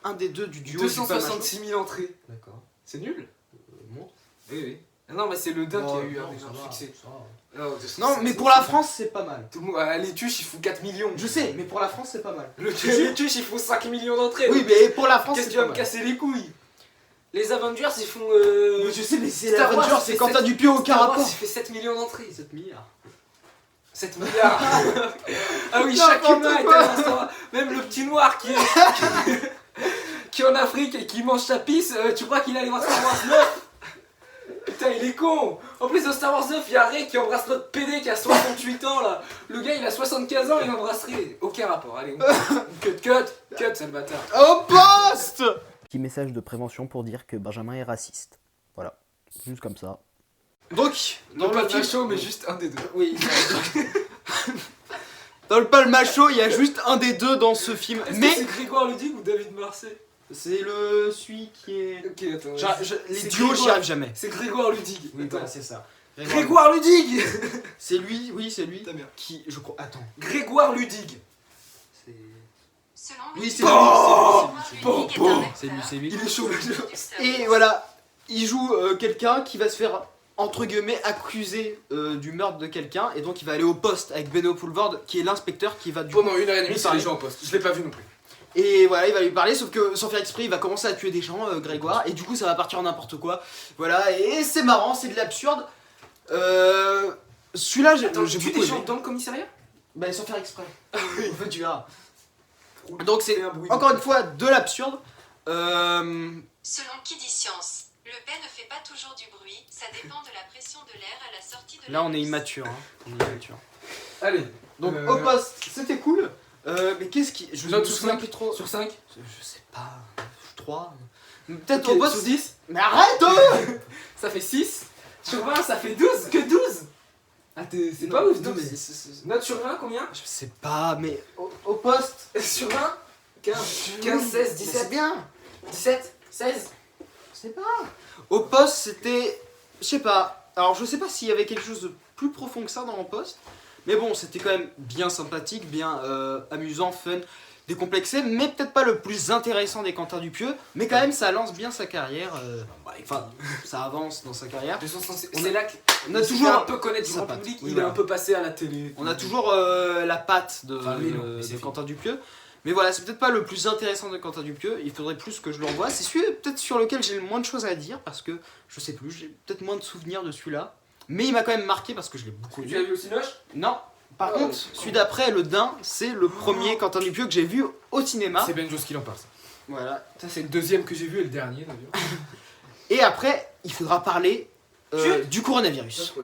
un des deux du duo. 266 000 entrées. D'accord. C'est nul. Montre. Oui. Non mais c'est le dingue qui a eu un succès. Non mais pour la France c'est pas mal. Tout le monde, les tuches ils font 4 millions. Je sais, mais pour la France c'est pas mal. Les tuches ils font 5 millions d'entrées. Oui mais pour la France qu'est-ce que tu vas me casser les couilles? Les Avengers ils font... Mais je sais mais c'est les Avengers, c'est Quentin Dupieux aucun rapport. Il fait 7 millions d'entrées. 7 milliards. 7 milliards. Ah oui, chaque humain est un instant. Même le petit noir qui est en Afrique et qui mange sa pisse, tu crois qu'il allait voir Star Wars 9? Putain, il est con! En plus, dans Star Wars 9, il y a Ray qui embrasse notre PD qui a 68 ans là. Le gars, il a 75 ans, il embrasserait. Aucun rapport. Allez, cut, sale bâtard. Au poste! Petit message de prévention pour dire que Benjamin est raciste. Voilà, juste comme ça. Donc, dans le Palmacho, mais juste un des deux. Oui. Dans le Palmacho, il y a juste un des deux dans ce film. Mais c'est Grégoire Ludig ou David Marsay? C'est celui qui est... Ok, attends. Les duos, j'y arrive jamais. C'est Grégoire Ludig. Oui, voilà, c'est ça. Grégoire Ludig. C'est lui, oui, c'est lui. T'as bien. Qui, je crois... Attends. Grégoire Ludig. Oui, c'est lui. C'est lui. Il est chaud. Et voilà, il joue quelqu'un qui va se faire, entre guillemets, accuser du meurtre de quelqu'un. Et donc il va aller au poste avec Benoît Poelvoorde, qui est l'inspecteur qui va... Pendant 1h30, c'est les gens au poste. Je l'ai pas vu non plus. Et voilà, il va lui parler, sauf que sans faire exprès, il va commencer à tuer des gens, Grégoire, et du coup ça va partir en n'importe quoi. Voilà, et c'est marrant, c'est de l'absurde. Celui-là, j'ai beaucoup des aimé. gens dans le commissariat? Bah sans faire exprès. En fait, tu verras. Donc c'est encore une fois de l'absurde. Selon qui dit science, le paix ne fait pas toujours du bruit, ça dépend de la pression de l'air à la sortie de Là on est immature, hein. On est immature. Allez, donc au poste, c'était cool. Mais qu'est-ce qui... Je note me souviens plus trop. Sur 5? Je sais pas. 3. Peut-être au poste. Sur 10? Mais arrête. Ça fait 6. Sur 20, ça fait 12. Que 12? Ah, c'est pas ouf, 12. Note sur 20, combien? Je sais pas, mais au poste. Sur 20? 15, 16, 17. C'est bien. 17, 16. Je sais pas. Au poste, c'était... Je sais pas. Alors, je sais pas s'il y avait quelque chose de plus profond que ça dans Au Poste. Mais bon, c'était quand même bien sympathique, bien amusant, fun, décomplexé, mais peut-être pas le plus intéressant des Quentin Dupieux, mais quand même ça lance bien sa carrière, enfin ça avance dans sa carrière. C'est là qu'on a toujours un peu connaître du grand public, il est un peu passé à la télé. On a toujours la patte de Quentin Dupieux, mais voilà, c'est peut-être pas le plus intéressant de Quentin Dupieux, il faudrait plus que je le revoie. C'est celui peut-être sur lequel j'ai le moins de choses à dire, parce que je sais plus, j'ai peut-être moins de souvenirs de celui-là. Mais il m'a quand même marqué parce que je l'ai beaucoup Tu l'as vu au Cinoche? Non. Par contre, celui d'après, le Dain, c'est le premier Quentin Dupieux que j'ai vu au cinéma. C'est Benjos qui en parle, ça. Voilà. Ça, c'est le deuxième que j'ai vu et le dernier, d'ailleurs. Et après, il faudra parler du coronavirus.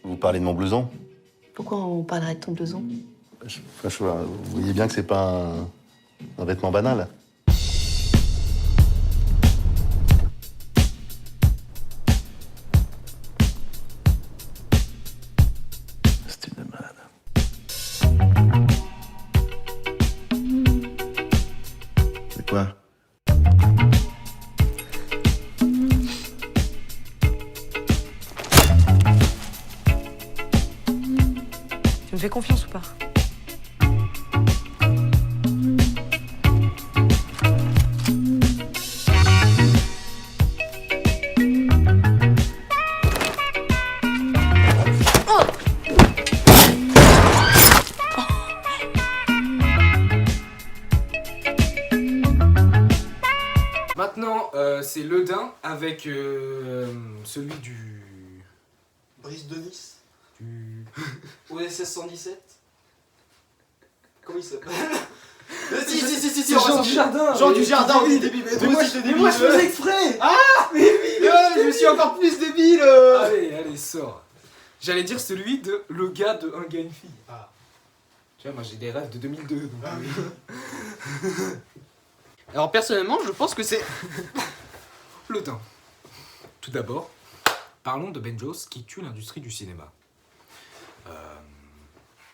Vous parlez de mon blouson? Pourquoi on parlerait de ton blouson? Vous voyez bien que c'est pas un vêtement banal. C'est une malade. C'est quoi? Tu me fais confiance ou pas? Maintenant, c'est le Dain avec celui du... Brice de Nice. Du... OSS 117. Comment il s'appelle? Si, Jean Dujardin. Jean Dujardin, oui. Mais moi je faisais exprès. Ah, mais oui, je suis encore plus débile. Allez, sors. J'allais dire celui de le gars de Un gars, une fille. Ah. Tu vois, moi j'ai des rêves de 2002. Donc, Alors personnellement, je pense que c'est le Dain. Tout d'abord, parlons de Benjos qui tue l'industrie du cinéma.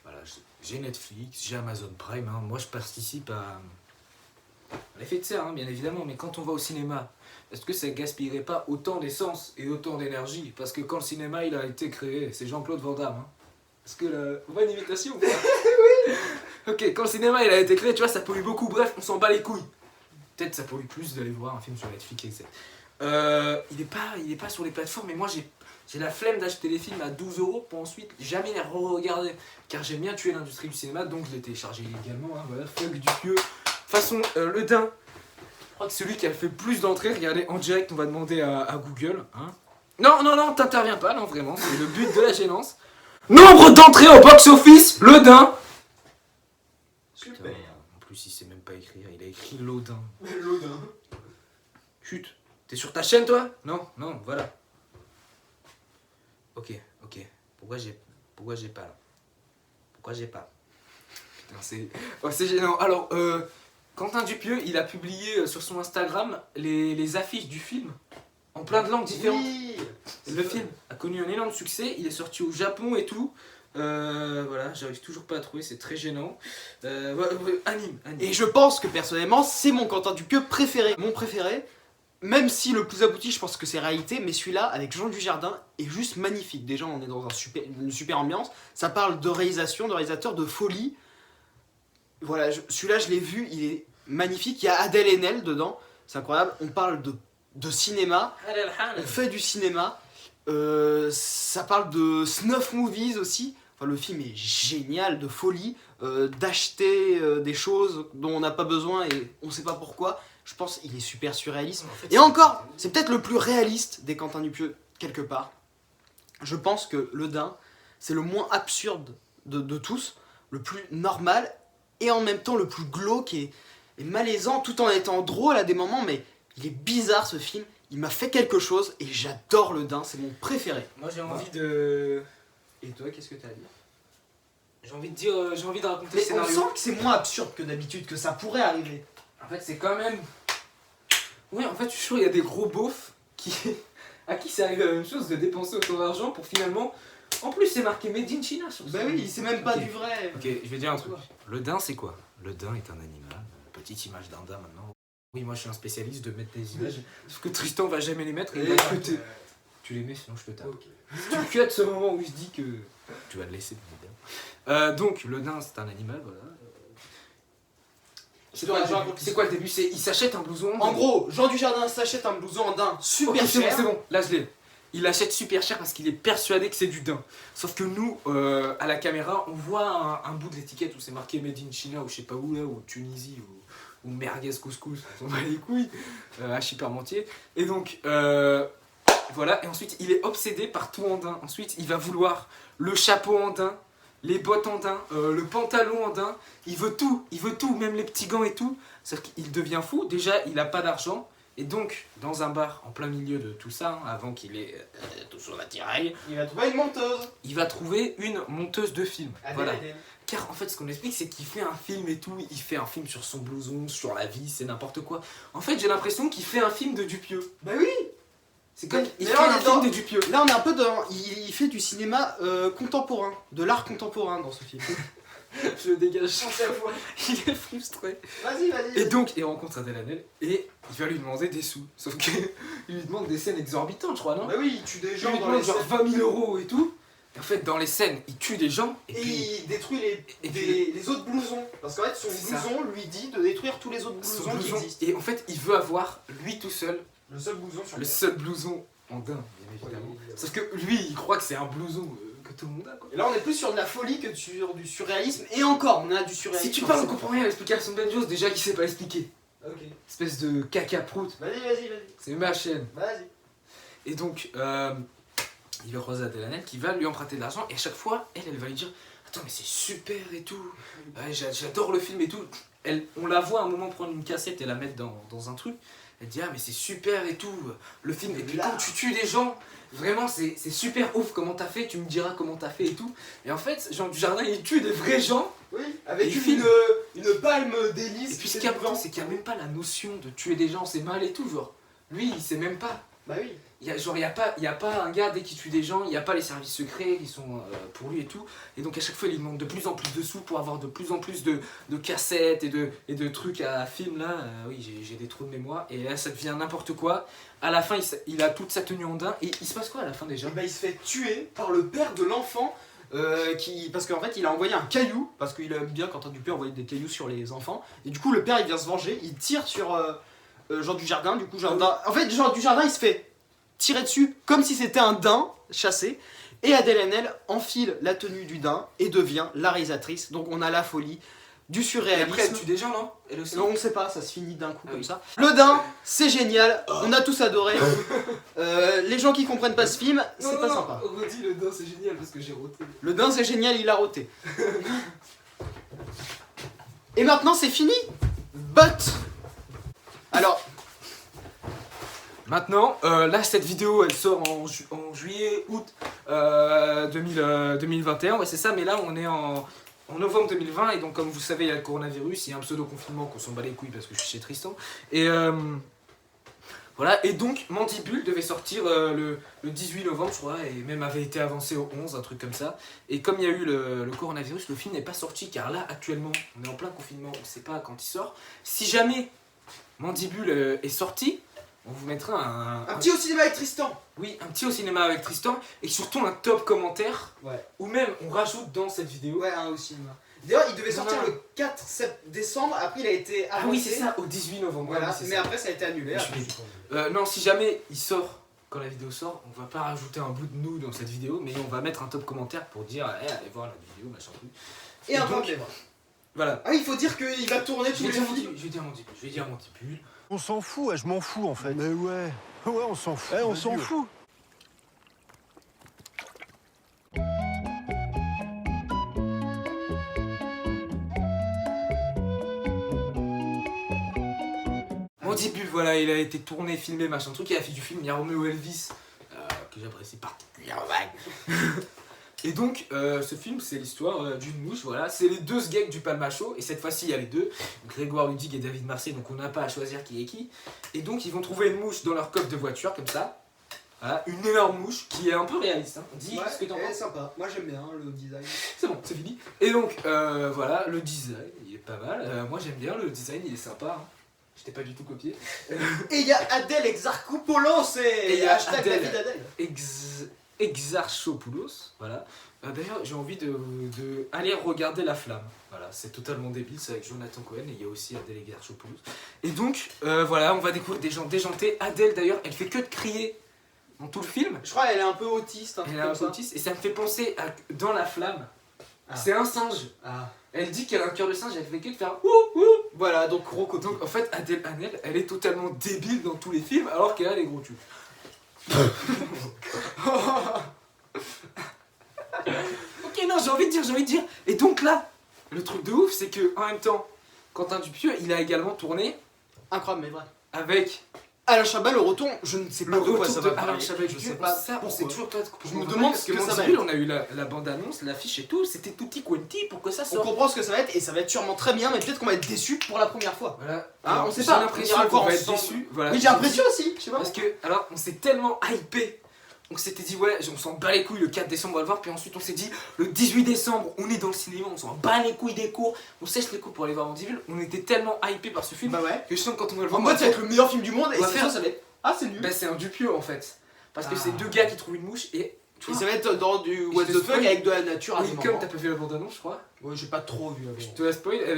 Voilà, j'ai Netflix, j'ai Amazon Prime, hein. Moi je participe à l'effet de serre, hein, bien évidemment, mais quand on va au cinéma, est-ce que ça gaspillerait pas autant d'essence et autant d'énergie? Parce que quand le cinéma il a été créé, c'est Jean-Claude Van Damme. Hein. Est-ce que on voit une imitation ou pas? Oui. Ok, quand le cinéma il a été créé, tu vois, ça pollue beaucoup, bref, on s'en bat les couilles. Peut-être ça pollue plus d'aller voir un film sur Netflix, etc. Il est pas sur les plateformes, mais moi j'ai la flemme d'acheter les films à 12 € pour ensuite jamais les re-regarder. Car j'aime bien tuer l'industrie du cinéma, donc je l'ai téléchargé illégalement, hein, voilà, fuck Dupieux. De toute façon, le Dain, je crois que c'est celui qui a fait le plus d'entrées. Regardez, en direct, on va demander à Google. Hein. Non, t'interviens pas, non, vraiment, c'est le but de la gênance. Nombre d'entrées au box-office, le Dain. Super. En plus, il sait même pas écrire, il a écrit Lodin. Lodin. Chut, t'es sur ta chaîne, toi? Non, voilà. Ok. Pourquoi j'ai pas là? Pourquoi j'ai pas? Putain, c'est gênant. Alors, Quentin Dupieux, il a publié sur son Instagram les affiches du film en plein de langues différentes. Oui. Le film a connu un énorme succès, il est sorti au Japon et tout. Voilà, j'arrive toujours pas à trouver, c'est très gênant. Anime. Et je pense que personnellement, c'est mon Quentin Dupieux préféré. Mon préféré, même si le plus abouti, je pense que c'est réalité, mais celui-là, avec Jean Dujardin, est juste magnifique. Déjà, on est dans une super ambiance. Ça parle de réalisation, de réalisateur, de folie. Voilà, celui-là, je l'ai vu, il est magnifique. Il y a Adèle Haenel dedans, c'est incroyable. On parle de cinéma, on fait du cinéma. Ça parle de snuff movies aussi. Enfin, le film est génial, de folie, d'acheter des choses dont on n'a pas besoin et on sait pas pourquoi. Je pense qu'il est super surréaliste. En fait, et encore, c'est peut-être le plus réaliste des Quentin Dupieux, quelque part. Je pense que le Dain, c'est le moins absurde de tous, le plus normal et en même temps le plus glauque et malaisant, tout en étant drôle à des moments, mais il est bizarre ce film. Il m'a fait quelque chose et j'adore le Dain, c'est mon préféré. Moi j'ai envie de... Et toi, qu'est-ce que t'as à dire? J'ai envie de raconter le scénario. Mais on sent que c'est moins absurde que d'habitude, que ça pourrait arriver. En fait, c'est quand même... Ouais, en fait, je suis sûr, il y a des gros beaufs à qui c'est arrivé la même chose de dépenser autant d'argent pour finalement... En plus, c'est marqué Made in China sur Bah oui, c'est même pas du vrai. Ok, je vais dire un truc. Le Dain, c'est quoi? Le Dain est un animal. Petite image d'un daim maintenant. Oui, moi je suis un spécialiste de mettre des images. Sauf que Tristan va jamais les mettre et il va cutter. Tu les mets, sinon je te tape. Okay. Si tu cuttes ce moment où je dis que tu vas le laisser, donc, le Dain, c'est un animal, voilà. C'est quoi le début? Il s'achète un blouson. En gros, Jean Dujardin s'achète un blouson en daim super cher. C'est bon, là je l'ai. Il l'achète super cher parce qu'il est persuadé que c'est du daim. Sauf que nous, à la caméra, on voit un bout de l'étiquette où c'est marqué Made in China ou je sais pas où là, ou Tunisie ou ou merguez couscous, on va les couilles, hachis parmentier. Et donc, voilà, et ensuite il est obsédé par tout en daim. Ensuite, il va vouloir le chapeau en daim, les bottes en daim, le pantalon en daim. Il veut tout, même les petits gants et tout. C'est-à-dire qu'il devient fou. Déjà, il n'a pas d'argent. Et donc, dans un bar, en plein milieu de tout ça, avant qu'il ait toujours l'attirail, il va trouver une monteuse. Il va trouver une monteuse de film. Adèle, voilà. Adèle. Car en fait, ce qu'on explique, c'est qu'il fait un film et tout. Il fait un film sur son blouson, sur la vie, c'est n'importe quoi. En fait, j'ai l'impression qu'il fait un film de Dupieux. Bah oui. C'est comme Mais il là, fait on un est film dans- de Dupieux. Là, on est un peu dans. Il fait du cinéma contemporain, de l'art contemporain dans ce film. Je le dégage chaque fois. Il est frustré. Vas-y. Et donc, il rencontre Adèle Haenel et il va lui demander des sous. Sauf que il lui demande des scènes exorbitantes, je crois, non? Bah oui, il tue des Il gens lui dans demande les genre scènes. 20 000 euros et tout. Et en fait, dans les scènes, il tue des gens. Et Et puis, il détruit les autres blousons. Parce qu'en fait, son C'est ça. blouson lui dit de détruire tous les autres son blousons qui blouson. existent. Et en fait, il veut avoir, lui tout seul, Le seul blouson sur le seul blouson en daim, bien évidemment. Sauf que lui, il croit que c'est un blouson que tout le monde a, quoi. Et là, on est plus sur de la folie que sur du surréalisme. Et encore, on a du surréalisme. Si tu parles, on comprend rien à l'explication de Benjos, déjà qu'il sait pas expliquer. Ok. Espèce de caca-prout. Vas-y. C'est ma chaîne. Vas-y. Et donc, il va croiser Adèle Haenel qui va lui emprunter de l'argent et à chaque fois, elle va lui dire attends, mais c'est super et tout, ouais, j'adore le film et tout. On la voit à un moment prendre une cassette et la mettre dans un truc. Elle dit ah, mais c'est super et tout, le film. Et puis quand tu tues des gens, vraiment, c'est super ouf comment t'as fait, tu me diras comment t'as fait et tout. Et en fait, Jean Dujardin, il tue des vrais gens. Oui, Et avec il filme. une palme d'hélice. Et puis ce qui est important, c'est qu'il n'y a même pas la notion de tuer des gens, c'est mal et tout, genre. Lui, il sait même pas. Bah oui. Il y a pas un gars dès qu'il tue des gens, il n'y a pas les services secrets qui sont pour lui et tout. Et donc à chaque fois, il demande de plus en plus de sous pour avoir de plus en plus de cassettes et de trucs à film là. Oui, j'ai des trous de mémoire. Et là, ça devient n'importe quoi. À la fin, il a toute sa tenue en daim. Et il se passe quoi à la fin déjà? Et bah, il se fait tuer par le père de l'enfant. Parce qu'en fait il a envoyé un caillou, parce qu'il aime bien Quentin Dupieux envoyer des cailloux sur les enfants, et du coup le père il vient se venger, il tire sur Jean Dujardin, du coup en fait Jean Dujardin il se fait tirer dessus comme si c'était un daim chassé, et Adèle Haenel enfile la tenue du daim et devient la réalisatrice, donc on a la folie du Et surréalisme. après, elle tue des gens, non? Elle aussi. Non, on sait pas, ça se finit d'un coup Ah comme oui. ça. Le daim, c'est génial, on a tous adoré. Les gens qui comprennent pas ce film, c'est pas sympa. On me dit le daim, c'est génial parce que j'ai roté. Le daim c'est génial, il a roté. Et maintenant c'est fini. But alors maintenant, là cette vidéo elle sort en juillet, août 2021, ouais c'est ça, mais là on est en novembre 2020 et donc comme vous savez il y a le coronavirus, il y a un pseudo confinement qu'on s'en bat les couilles parce que je suis chez Tristan. Et voilà, et donc Mandibule devait sortir le 18 novembre je crois, et même avait été avancé au 11, un truc comme ça. Et comme il y a eu le coronavirus, le film n'est pas sorti car là actuellement on est en plein confinement, on ne sait pas quand il sort. Si jamais Mandibule est sorti, on vous mettra un un petit au cinéma avec Tristan. Oui, un petit au cinéma avec Tristan et surtout un top commentaire. Ouais. Ou même on rajoute dans cette vidéo. Ouais, un au cinéma. D'ailleurs, il devait Non, sortir non. le 4 décembre, après il a été Ah avancé. oui, c'est ça, au 18 novembre. Voilà, Ouais, oui, c'est mais ça. après ça a été annulé. Je suis non, si jamais il sort, quand la vidéo sort, on va pas rajouter un bout de nous dans cette vidéo, mais on va mettre un top commentaire pour dire allez voir la vidéo, machin truc. Et un donc, peu. Voilà. Ah, il faut dire qu'il va tourner Je tous vais les dire films. je vais dire Mandibule. On s'en fout, ouais, je m'en fous en fait. Mais ouais. Ouais, on s'en fout. On s'en fout. Mandibule, voilà, il a été tourné, filmé, machin truc, il a fait du film, il y a Romeo Elvis, que j'apprécie particulièrement. Et donc, ce film, c'est l'histoire d'une mouche, voilà, c'est les deux sgeeks du Palmacho, et cette fois-ci, il y a les deux, Grégoire Ludig et David Marseille, donc on n'a pas à choisir qui est qui. Et donc, ils vont trouver une mouche dans leur coffre de voiture, comme ça, voilà, une énorme mouche, qui est un peu réaliste, hein. Dis ce que t'en elle est penses. sympa. Moi j'aime bien le design. C'est bon, c'est fini. Et donc, voilà, le design, il est pas mal, moi j'aime bien, le design, il est sympa, hein. Je t'ai pas du tout copié. Et il y a Adèle Exarchopoulos Et il y a hashtag la vie Adèle d'Adèle. Exarchopoulos, voilà. D'ailleurs, j'ai envie de aller regarder La Flamme. Voilà, c'est totalement débile, c'est avec Jonathan Cohen et il y a aussi Adèle Exarchopoulos. Et donc, voilà, on va découvrir des gens déjantés. Adèle, d'ailleurs, elle fait que de crier dans tout le film. Je crois qu'elle est un peu autiste. Elle est un peu autiste et ça me fait penser à Dans La Flamme. Ah. C'est un singe. Ah. Elle dit qu'elle a un cœur de singe, elle fait que de faire ouh ouh. Voilà, donc gros copier. Donc en fait, Adèle Haenel, elle est totalement débile dans tous les films alors qu'elle a les gros tubes. Ok, non, j'ai envie de dire. Et donc là, le truc de ouf, c'est que en même temps, Quentin Dupieux, il a également tourné. Incroyable, mais vrai. Avec Alain Chabat, le retour, je ne sais pas le de quoi retour ça de va Alain parler. Chabat. Je sais pas ça, on sait toujours pas. Je me demande ce que ça va être. On a eu la bande-annonce, l'affiche et tout, c'était tutti quanti pour que ça On sorte. comprend ce que ça va être et ça va être sûrement très bien, mais peut-être qu'on va être déçu pour la première fois. Voilà. Hein, on sait J'ai pas. l'impression On ira qu'on voir va être ensemble. déçu. Voilà. Oui, j'ai l'impression aussi. Je sais pas. Parce que, alors, on s'est tellement hypé. On s'était dit, ouais, on s'en bat les couilles le 4 décembre, on va le voir. Puis ensuite, on s'est dit, le 18 décembre, on est dans le cinéma, on s'en bat les couilles des cours. On sèche les cours pour aller voir Mandibule. On était tellement hypé par ce film bah ouais. que je sens que quand on va le voir. En mode, ça va être le meilleur film du monde et on va c'est faire ça va être. Ah, c'est nul. Bah, c'est un Dupieux en fait. Parce que c'est deux gars qui trouvent une mouche et. Et ça va être dans du what te the fuck spoil. avec de la nature à Oui, des comme moments. t'as pas vu la bande-annonce, je crois. Ouais, j'ai pas trop vu la Je bande. te la spoil. Ils vont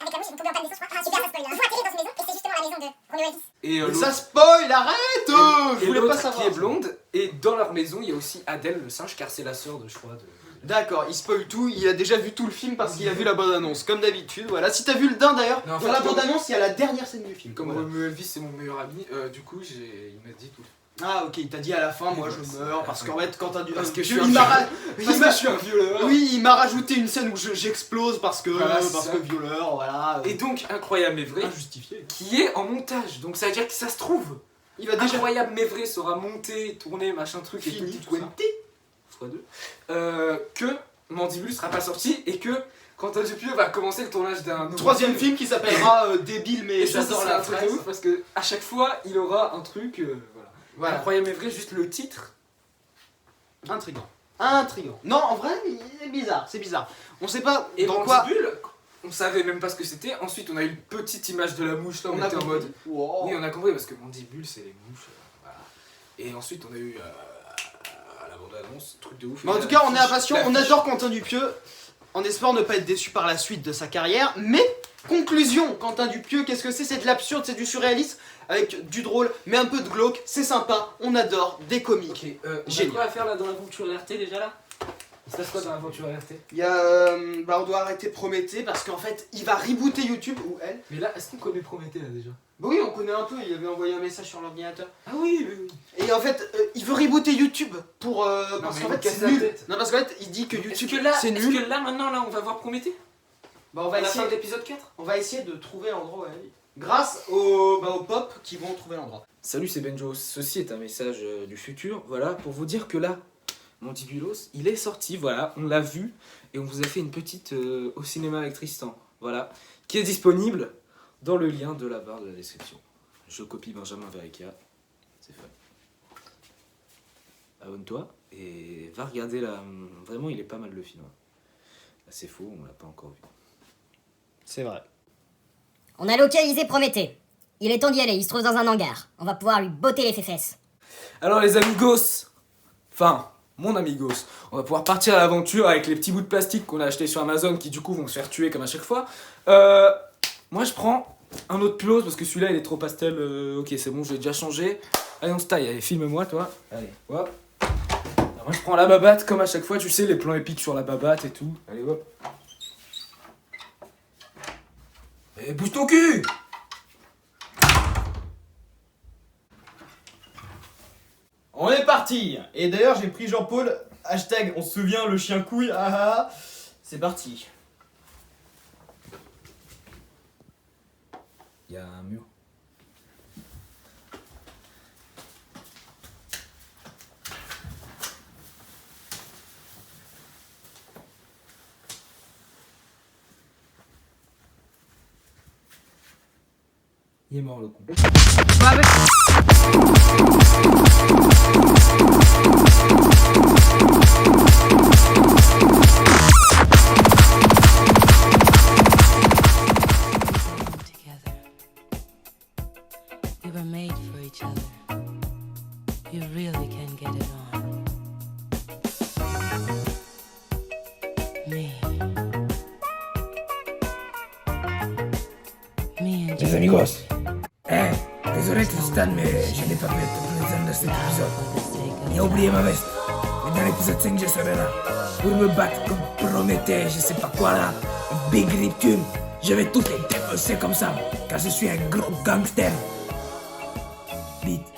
avec la mouche, ils vont tomber en panne vaisseau, je crois. Ah super, ça spoil. Ils vont atterrir dans une maison et c'est justement la maison de Romeo Elvis. Et Mais l'autre- ça spoil, arrête. Je et voulais pas l'autre savoir. qui est blonde. Et dans leur maison, il y a aussi Adèle le singe, car c'est la sœur de, je crois, de. D'accord, il spoil tout, il a déjà vu tout le film parce qu'il a vu la bande-annonce, comme d'habitude. Voilà, si t'as vu le din d'ailleurs, Non, en dans fait, la comme- bande-annonce, il y a la dernière scène du film. Comme Voilà. Romeo Elvis c'est mon meilleur ami, du coup il m'a dit tout. Ah ok, il t'a dit à la fin, moi je meurs parce qu'en fait quand t'as dû... Parce que je il suis un m'a violeur. il Parce m'a- que je suis un violeur. Oui, il m'a rajouté une scène où j'explose parce que Voilà, c'est ça. violeur, voilà. Et donc, incroyable mais vrai, Injustifié. qui est en montage. Donc ça veut dire que ça se trouve. Il va déjà... Incroyable mais vrai sera monté, tourné, machin truc Fini, et tout, tout ça. 2 que Mandibule sera pas sorti et que Quentin Dupieux va commencer le tournage d'un nouveau Troisième film qui s'appellera Débile mais Et ça, j'adore c'est la un truc de phrase. ouf parce que à chaque fois il aura un truc Voilà. incroyable mais vrai, juste le titre. Intriguant. Intriguant. Non, en vrai, c'est bizarre, c'est bizarre. On sait pas Et dans quoi... Mandibule, on savait même pas ce que c'était. Ensuite on a eu une petite image de la mouche là, on a était en compris. mode. Wow. Oui, on a compris parce que Mandibule c'est les mouches. Voilà. Et ensuite on a eu la bande-annonce, truc de ouf. Mais en tout cas, on est impatient, on adore Quentin Dupieux, en espérant ne pas être déçu par la suite de sa carrière. Mais, conclusion, Quentin Dupieux, qu'est-ce que c'est? C'est de l'absurde, c'est du surréaliste, avec du drôle, mais un peu de glauque, c'est sympa, on adore, des comiques. Ok, on a Génial. quoi à faire là dans l'aventure RT déjà là? Il se passe quoi dans l'aventure RT? Il y a... bah on doit arrêter Prométhée, parce qu'en fait, il va rebooter YouTube, ou elle. Mais là, est-ce qu'on connaît Prométhée là déjà? Bah oui, on connaît un peu, il avait envoyé un message sur l'ordinateur. Ah oui, oui, oui. Et en fait, il veut rebooter YouTube, pour... parce mais qu'en il fait, casse c'est la nul. tête. Non, parce qu'en fait, il dit que Est-ce YouTube, que là, c'est est-ce nul. que là maintenant là on va voir Prométhée? Bah on À va la fin essayer... de l'épisode 4? On va essayer de trouver l'endroit où elle est. Grâce aux pop qui vont trouver l'endroit. Salut, c'est Benjo. Ceci est un message du futur. Voilà, pour vous dire que là, Mandibulos, il est sorti. Voilà, on l'a vu. Et on vous a fait une petite au cinéma avec Tristan. Voilà, qui est disponible dans le lien de la barre de la description. Je copie Benjamin Verica. C'est fun. Abonne-toi et va regarder là. Vraiment, il est pas mal le film. Là, c'est faux, on l'a pas encore vu. C'est vrai. On a localisé Prométhée. Il est temps d'y aller, il se trouve dans un hangar. On va pouvoir lui botter les fesses. Alors les amigos, enfin mon amigos, on va pouvoir partir à l'aventure avec les petits bouts de plastique qu'on a achetés sur Amazon qui du coup vont se faire tuer comme à chaque fois. Moi je prends un autre pilos parce que celui-là il est trop pastel. Ok c'est bon, je l'ai déjà changé. Allez on se taille, allez filme-moi toi. Allez hop. Alors, moi je prends la babatte comme à chaque fois, tu sais les plans épiques sur la babatte et tout. Allez hop. Et bouge ton cul! On est parti. Et d'ailleurs j'ai pris Jean-Paul, hashtag on se souvient le chien couille, ah ah. C'est parti. Il y a un mur. Il est mort le con. Together. We were made for each other. You really can get it on. Me. Me and Les you. amigos. Désolé Tristan, mais je n'ai pas pu être présent dans cet épisode. J'ai oublié ma veste. Mais dans l'épisode 5, je serai là. Pour me battre comme Prométhée, je sais pas quoi là. Un Big Neptune. Je vais tous les dépecer comme ça, car je suis un gros gangster. Vite.